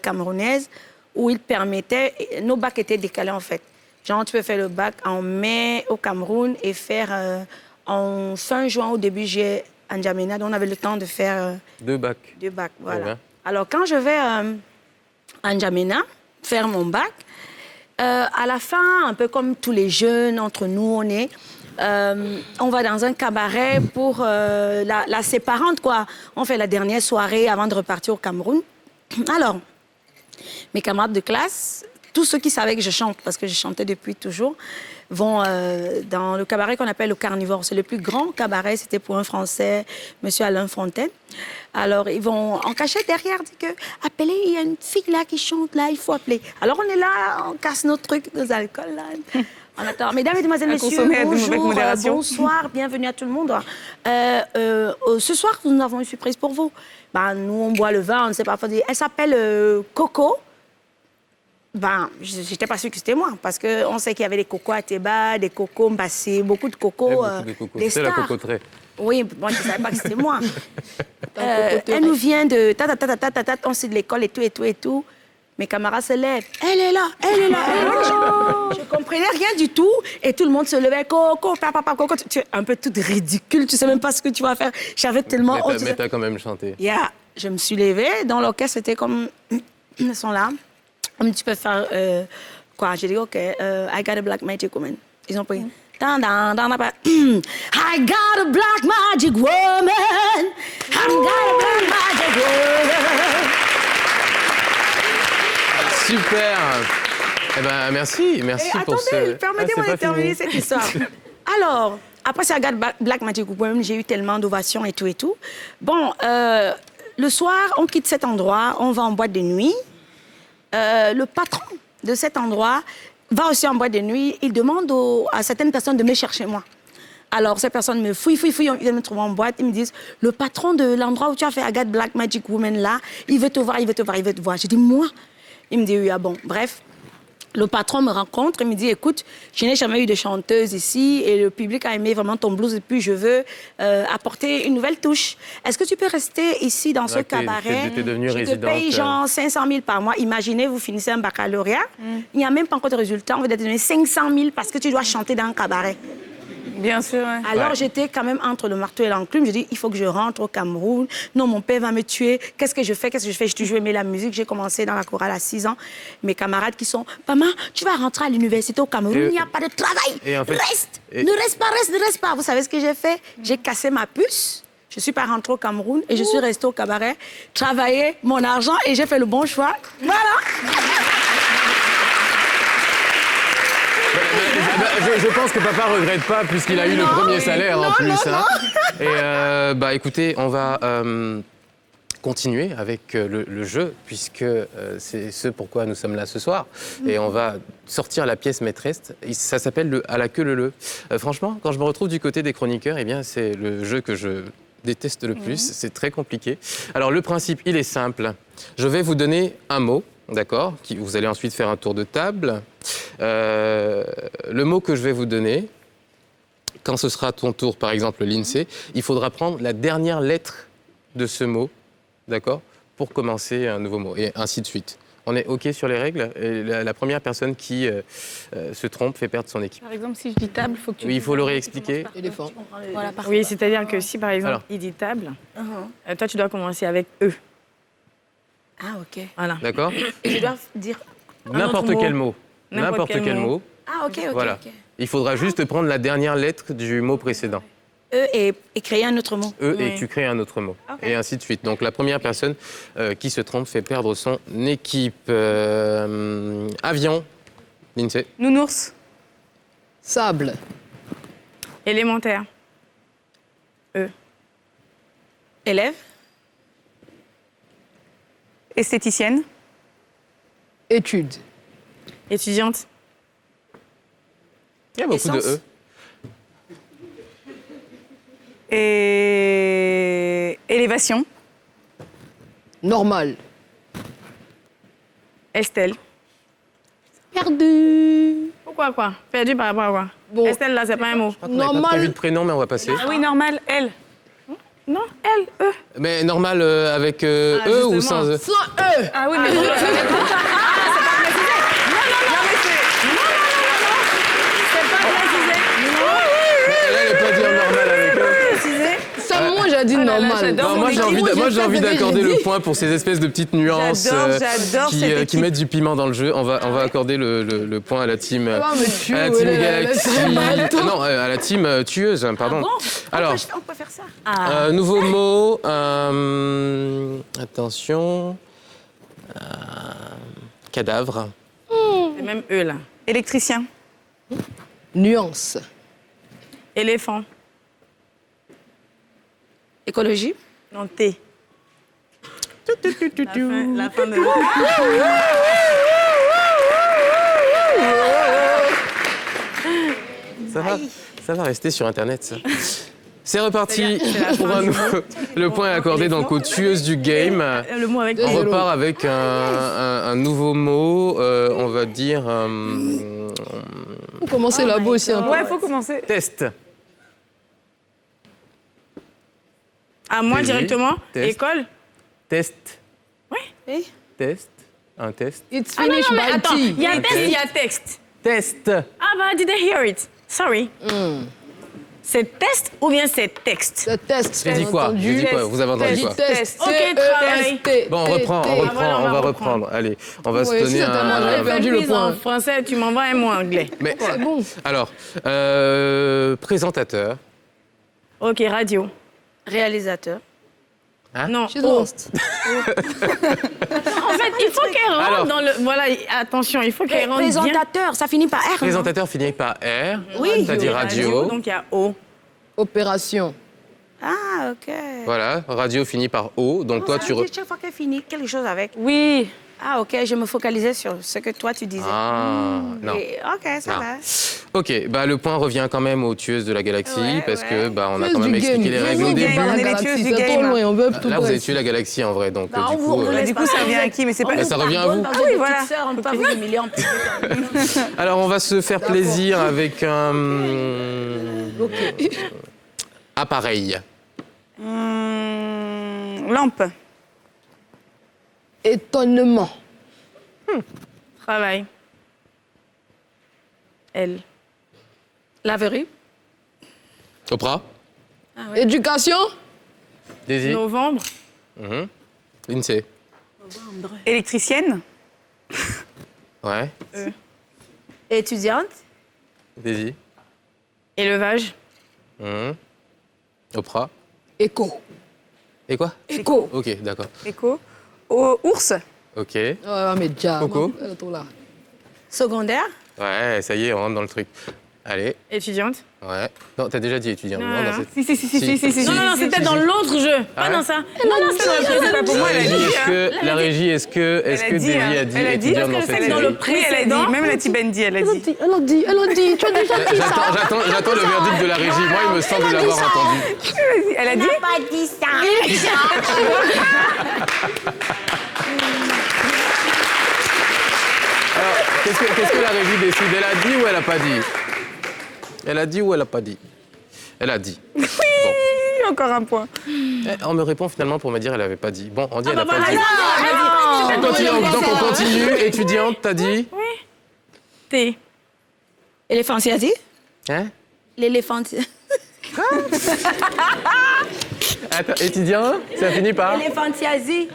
camerounaises où ils permettaient... Nos bacs étaient décalés, en fait. Genre, tu peux faire le bac en mai au Cameroun et faire en fin juin, au début juillet, en N'Djamena. Donc, on avait le temps de faire... 2 bacs. 2 bacs, voilà. bien. Alors, quand je vais en N'Djamena faire mon bac, à la fin, un peu comme tous les jeunes, entre nous, on va dans un cabaret pour la séparante, quoi. On fait la dernière soirée avant de repartir au Cameroun. Alors, mes camarades de classe, tous ceux qui savaient que je chante, parce que je chantais depuis toujours, vont dans le cabaret qu'on appelle le Carnivore. C'est le plus grand cabaret, c'était pour un Français, M. Alain Fontaine. Alors, ils vont en cachette derrière, dire que appelez, il y a une fille là qui chante, là, il faut appeler. Alors, on est là, on casse nos trucs, nos alcools, là. On attend. Mesdames, Mesdemoiselles, Messieurs, consommer avec bonjour, mauvaise modération. bonsoir, bienvenue à tout le monde. Ce soir, nous avons une surprise pour vous. Ben, nous, on boit le vin, on ne sait pas. Elle s'appelle Coco. Ben, j'étais pas sûre que c'était moi, parce qu'on sait qu'il y avait des cocos à Théba, des cocos Mbassé, beaucoup de cocos. Beaucoup de cocos. Des C'est la stars. cocoterie. Oui, moi, je ne savais pas que c'était moi. Elle nous vient de on sait de l'école et tout, et tout, et tout. Mes camarades se lèvent. Elle est là, elle est là, elle est là. Je comprenais rien du tout. Et tout le monde se levait. Coco, papa, coco. Tu es un peu toute ridicule. Tu sais même pas ce que tu vas faire. J'avais tellement... Mais t'as quand même chanté. Yeah. Je me suis levée. Dans l'orchestre, c'était comme... Ils sont là. Tu peux faire quoi? J'ai dit, OK, I got a black magic woman. Ils ont pris. I got a black magic woman. I got a black magic woman. Super. Eh ben, merci pour attendez, ce... permettez-moi Ah, de terminer cette histoire. Alors, après ça, I got a black magic woman, j'ai eu tellement d'ovations et tout et tout. Bon, le soir, on quitte cet endroit, on va en boîte de nuit. Le patron de cet endroit va aussi en boîte de nuit. Il demande à certaines personnes de me chercher moi. Alors, ces personnes me fouillent, ils viennent me trouver en boîte. Ils me disent, le patron de l'endroit où tu as fait Agathe Black Magic Woman, là, il veut te voir. J'ai dit, moi? Il me dit, oui, ah bon. Bref, le patron me rencontre et me dit, écoute, je n'ai jamais eu de chanteuse ici et le public a aimé vraiment ton blues et puis je veux apporter une nouvelle touche. Est-ce que tu peux rester ici dans ce cabaret? T'es devenue Je te résidente. paye genre 500 000 par mois. Imaginez, vous finissez un baccalauréat. Il n'y a même pas encore de résultat. On va te donner 500 000 parce que tu dois chanter dans un cabaret. Bien sûr, ouais. Alors, j'étais quand même entre le marteau et l'enclume. Je dis, il faut que je rentre au Cameroun. Non, mon père va me tuer. Qu'est-ce que je fais? J'ai toujours aimé la musique. J'ai commencé dans la chorale à 6 ans. Mes camarades qui sont, maman, tu vas rentrer à l'université au Cameroun. Il n'y a pas de travail. Et en fait- Reste. Ne reste pas. Vous savez ce que j'ai fait? J'ai cassé ma puce. Je ne suis pas rentrée au Cameroun et je suis restée au cabaret, travailler mon argent et j'ai fait le bon choix. Voilà. je pense que papa regrette pas puisqu'il a eu le premier salaire en plus. Hein. Et bah écoutez, on va continuer avec le jeu puisque c'est ce pourquoi nous sommes là ce soir. Et on va sortir la pièce maîtresse. Ça s'appelle le à la queue le. Franchement, quand je me retrouve du côté des chroniqueurs, eh bien c'est le jeu que je déteste le plus. C'est très compliqué. Alors le principe, il est simple. Je vais vous donner un mot. D'accord. Vous allez ensuite faire un tour de table. Le mot que je vais vous donner, quand ce sera ton tour, par exemple, l'INSEE, il faudra prendre la dernière lettre de ce mot, d'accord, pour commencer un nouveau mot, et ainsi de suite. On est OK sur les règles. Et la première personne qui se trompe fait perdre son équipe. Par exemple, si je dis table, il faut que tu... Oui, il faut le réexpliquer. Éléphant. Voilà, parfait. Oui, c'est-à-dire que si, par exemple, Alors. il dit table, toi, tu dois commencer avec E. Ah, ok. Voilà. D'accord. Et je dois dire... N'importe autre quel mot. mot. N'importe N'importe quel quel mot. mot. Ah, ok, ok, Voilà. ok. Il faudra juste prendre la dernière lettre du mot précédent. Et créer un autre mot. Et Oui. tu crées un autre mot. Ok. Et ainsi de suite. Donc la première personne qui se trompe fait perdre son équipe. Avion, l'INSEE. Nounours. Sable. Élémentaire. Élève. Esthéticienne. Étude. Étudiante. Il y a beaucoup de Essence. E. Et... Élévation. Normal. Estelle. Perdu. Pourquoi quoi? Perdu par rapport à quoi? Bon. Estelle, là, c'est pas un mot. On n'a pas prévu Normal. de prénom, mais on va passer. Ah oui, normal, elle. Non, elle, E. Mais normal avec E ou justement. sans E? Sans E. Ah oui, mais... Elle n'est pas dire normal avec E. Ça, moi, j'ai dit là là, normal. j'adore Non, mon moi, j'ai envie, équipe. moi, j'ai envie d'accorder le dit. point pour ces espèces de petites nuances J'adore cette qui équipe. mettent du piment dans le jeu. On va accorder le point à la team, Ah, mais tu à la team elle Galaxy. serait mal, toi. Non, à la team tueuse, pardon. Alors, On peut faire ça. nouveau mot. Attention. Cadavre. C'est même E, là. Électricien. Nuance. Éléphant. Écologie. Non, T. La fin de... Ça va rester sur Internet, ça. C'est reparti C'est la pour fin un du nouveau. Le point est accordé donc aux tueuses du game. Le mot avec On Zéro. repart avec un nouveau mot. On va dire Faut commencer là-bas aussi un peu. Ouais, il faut commencer. test. À moi Vas-y. directement. Test. École. Test. Oui. Test. Un test. It's Ah non, finished non, mais by attends, T. il y a test, il y a texte. Test. Ah bah, I didn't hear it. Sorry. C'est test ou bien c'est texte? Le test. J'ai dit quoi? J'ai dit quoi? Vous avez entendu J'ai quoi? dit test. Ok, travail. Bon, on reprend, Voilà, on va reprendre. Allez, on va se Ouais, donner si, attends, moi, j'avais perdu le Quiz point. en français, tu m'envoies un mot anglais. Mais C'est bon. alors, présentateur. Ok, radio. Réalisateur. Non, She's O. lost. En fait, il faut qu'elle rentre Alors. dans le... Voilà, attention, il faut qu'elle rentre bien. Présentateur, ça finit par R. non? Présentateur finit par R. Oui. Ça dit radio. Donc, il y a O. Opération. Ah, ok. Voilà, radio finit par O. Donc toi, Ça tu... veut dire chaque fois qu'elle finit quelque chose avec. Oui. Ah, ok, je me focalisais sur ce que toi tu disais. Ah, non. Et- ok, ça Non. va. Ok, bah le point revient quand même aux tueuses de la galaxie Ouais, parce ouais. que bah on a Tueuse quand même du expliqué game. les règles au Tueuse du début. game, On est les Galaxy, tueuses du c'est game. trop loin, on veut tout Là, vous avez bref. tué la galaxie en vrai, donc Bah, du on coup. vous laisse Du coup, ça revient à qui? Mais c'est pas... Mais ça revient à vous. Ah oui, voilà. On ne peut pas vous humilier en public. Alors on va se faire plaisir avec un appareil. Lampe. Étonnement. Travail. L. Laverie. Oprah, Éducation. Daisy, Novembre. Lindsay. Électricienne. Ouais, Étudiante. Daisy. Élevage. Oprah. Écho. Et quoi? Écho. Ok, d'accord. Écho. Ours. Ok. Ouais, mais déjà. Coco. Elle est trop là. Secondaire. Ouais, ça y est, on rentre dans le truc. Allez, Étudiante. ouais. Non, t'as déjà dit étudiant. Non, Non, non. dans cette- Si. Non, c'était dans l'autre jeu, pas ouais dans ça. Non, c'était dans le jeu, c'est pas pour moi, elle a dit. La régie, est-ce que Davy a dit étudiante dans cette c'est dans le série? Oui, elle a dit. Même la Tibendi, elle a dit. Elle a dit, tu as déjà dit ça. J'attends le verdict de la régie. Moi, il me semble l'avoir entendu. Elle a dit. Pas dit ça. Alors, qu'est-ce que la régie décide? Elle a dit ou elle a pas dit? Elle a dit ou elle a pas dit? Elle a dit. Oui, encore un point. On me répond finalement pour me dire elle avait pas dit. Bon, on dit elle a pas voilà, dit. non, On continue, donc on continue. Étudiante, t'as dit? T. Éléphantiasie. Hein? L'éléphantiasie. Attends, étudiant, ça finit par? Éléphantiasie.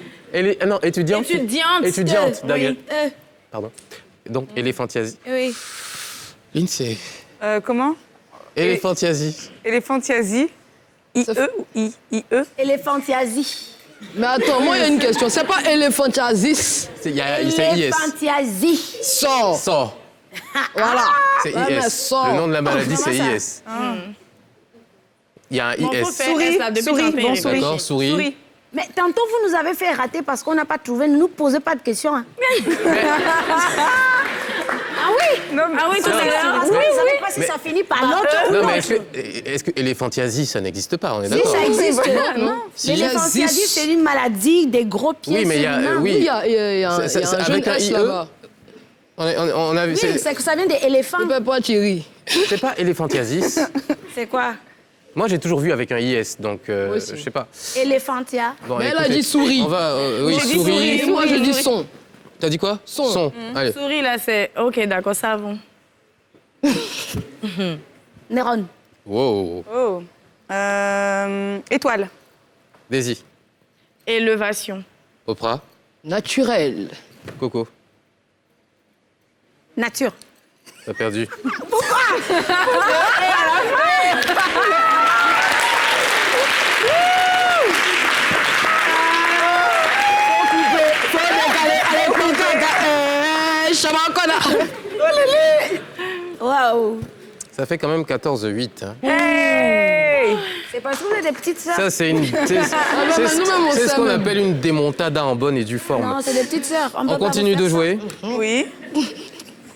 Non, étudiante. Étudiante. Étudiante, Daniel. Euh, Pardon. Donc, éléphantiasie. oui. Lindsay. Comment? Éléphantiasie. Éléphantiasie. I-E ou I-E? Éléphantiasie. Mais attends, moi, il y a une question. C'est pas éléphantiasis. C'est IS. Éléphantiasie. Sors. Sort. Voilà. C'est Ouais, mais IS. sort. Le nom de la maladie, c'est comment ça? IS. Il y a un Bon, faut IS. faire S, là, depuis Souris, tantôt, bon, il souris. D'accord, souris. Souris. Mais tantôt, vous nous avez fait rater parce qu'on n'a pas trouvé. Ne nous posez pas de questions. Hein. Non, Ah oui, tout à l'heure. Parce que vous ne savez pas si Mais- ça finit par l'autre ou Non, l'autre. mais est-ce que éléphantiasie, ça n'existe pas? On est Si, d'accord? ça existe. Non. L'éléphantiasie, c'est une maladie des gros pieds. Oui, mais il y a- féminins. oui. Oui, il y a un C'est jeune avec un S IE? là-bas. On a vu. Oui, c'est que ça vient des éléphants. Ne fais pas Thierry. C'est pas éléphantiasis. C'est quoi? Moi, j'ai toujours vu avec un IS, donc Moi aussi. je sais pas. Éléphantia. Bon, Mais elle a écoutez, dit souris. On va, oui, J'ai dit souris. Et moi, je dis son. T'as dit quoi? Son. Allez. Souris, là, c'est... OK, d'accord, savon. Néron. Wow. Oh. Étoile. Daisy. Élevation. Oprah. Naturel. Coco. Nature. T'as perdu. Waouh. Ça fait quand même 14-8. Hein. C'est parce que vous êtes des petites sœurs. Ça, c'est une. C'est nous-mêmes, on c'est ce sait qu'on même. appelle une démontada en bonne et due forme. Non, c'est des petites sœurs. On continue de jouer. Oui.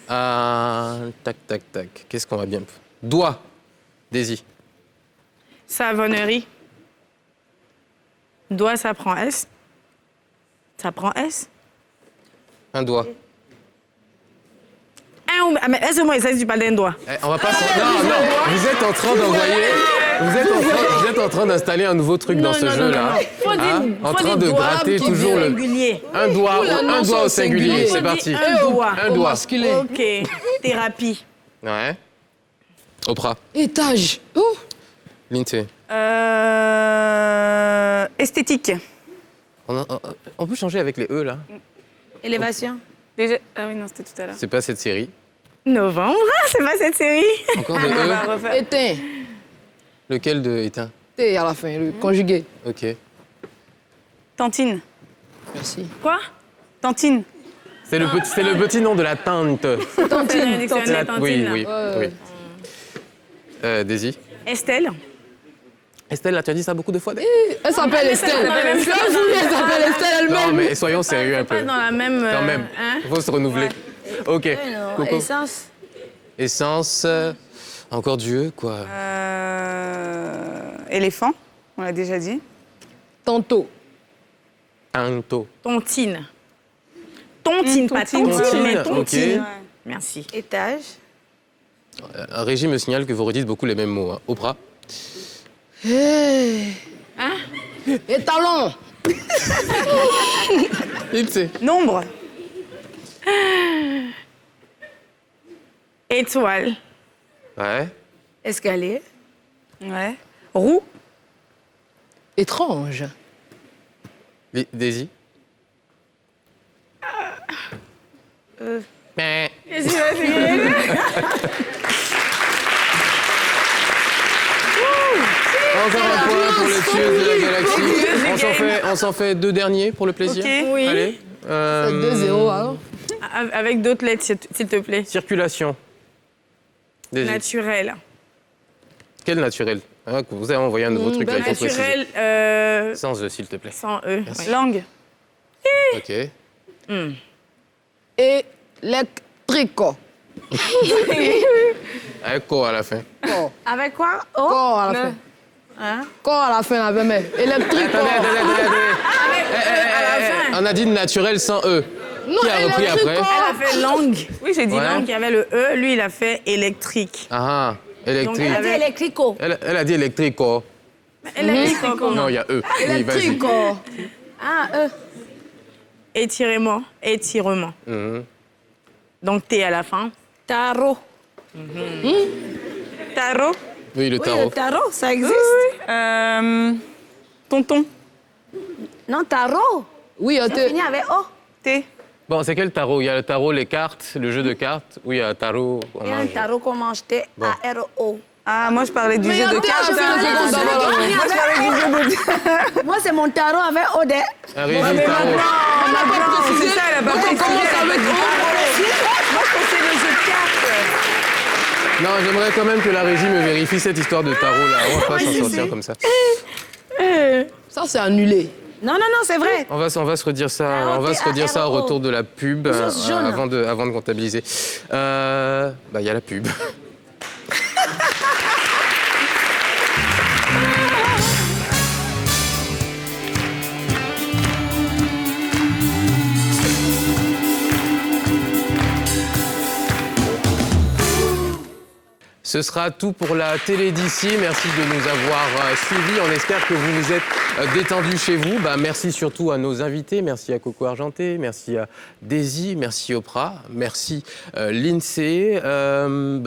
Tac, tac, tac. Qu'est-ce qu'on va bien. Doigt. Daisy. Savonnerie. Doigt, ça prend S. Ça prend S. Un doigt. Mais est-ce que tu parles d'un doigt? On va pas. Non, vous êtes en train d'envoyer. Vous êtes en train d'installer un nouveau truc dans ce jeu-là. Faut dire, Hein, en faut train dire de doigt gratter au toujours le. singulier. Un doigt au singulier. C'est parti. Un doigt. Un Au doigt. masculin. OK. Thérapie. Ouais. Oprah. Étage. Oh. Lindsay. Esthétique. On peut changer avec les E là. Élévation. Déjà... Ah oui, non, c'était tout à l'heure. C'est pas cette série. Novembre, c'est pas cette série. Encore des On va E. refaire. Éteint. Lequel de éteint? T à la fin, le conjugué. Ok. Tantine. Merci. Quoi? Tantine. C'est le petit nom de la tante. Tantine. Dictionnaire Tantine. Oui, là. oui, oui. Daisy. Estelle. Estelle, là, tu as dit ça beaucoup de fois. Elle s'appelle Estelle. même Tu as voulu, elle s'appelle Estelle Non, elle-même. mais soyons sérieux un Pas peu. dans la même... Quand même. hein? Il faut se renouveler. Ok. Non, Coco. essence. Essence. Encore Dieu, quoi. Éléphant. On l'a déjà dit. Tantôt. Tanto. Tontine. Tontine, pas Tontine. tontine, mais Tontine, tontine. ok. Merci. Étage. Un régime me signale que vous redites beaucoup les mêmes mots. Hein. Oprah. Hey. Étalon. Lindsay. Nombre. Étoile. Ouais. Escalier. Ouais. Roue. Étrange. Daisy. Mais. Encore un point pour les tueuses de la galaxie. On s'en fait deux derniers pour le plaisir. Ok. Oui. Allez. 2-0 alors. Avec d'autres lettres, s'il te plaît. Circulation. Daisy. Naturel. Quel naturel? Hein, vous avez envoyé un nouveau truc là, il faut préciser. Naturel Sans E, s'il te plaît. sans E. Merci. Ouais. Langue. Ok. Électrico. Avec quoi à la fin? Corps. Avec quoi? Oh, Corps à la fin. hein? Corps à la fin, avec mais électrico. On a dit naturel sans E. Non, Qui a repris après? Elle a fait langue. Oui, j'ai dit Ouais. langue, il y avait le E. Lui, il a fait électrique. Ah, électrique. Donc, Elle a dit électrico. Elle a dit électrico. Électrique, comment? Non, il y a E. Oui, vas-y. Électrico. Ah, Étirement. Étirement. Mhm. Donc, T à la fin. tarot. Tarot. Oui, le Oui, tarot. le tarot, ça existe. Tonton. Non, tarot. Oui, Ça finit avec O. T. Bon, c'est quel tarot? Il y a le tarot, les cartes, le jeu de cartes. Oui, il y a le tarot. on Il y a un mange. tarot qu'on mange T-A-R-O. Ah, moi, je parlais du Mais jeu de attends, cartes. je fais le second d'abord. Moi, je parlais du jeu de Moi, c'est mon tarot avec O. Un régime tarot. C'est ça, elle a pas Comment précisé. ça veut dire? Moi, je pensais le jeu de cartes. Non, j'aimerais quand même que la régie me vérifie cette histoire de tarot là. On va pas s'en sortir comme ça. Ça, c'est annulé. Non, c'est vrai. On va se redire ça. Tarot, On va se redire ça au T-A-R-O. retour de la pub Chose jaune. avant de comptabiliser. Bah, il y a la pub. Ce sera tout pour la télé d'ici. Merci de nous avoir suivis. On espère que vous vous êtes détendus chez vous. Bah, merci surtout à nos invités. Merci à Coco Argenté. Merci à Daisy. Merci Oprah. Merci l'INSEE.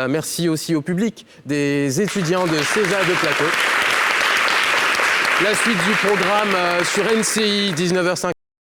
Merci aussi au public des étudiants de César de Plateau. La suite du programme sur NCI, 19h50.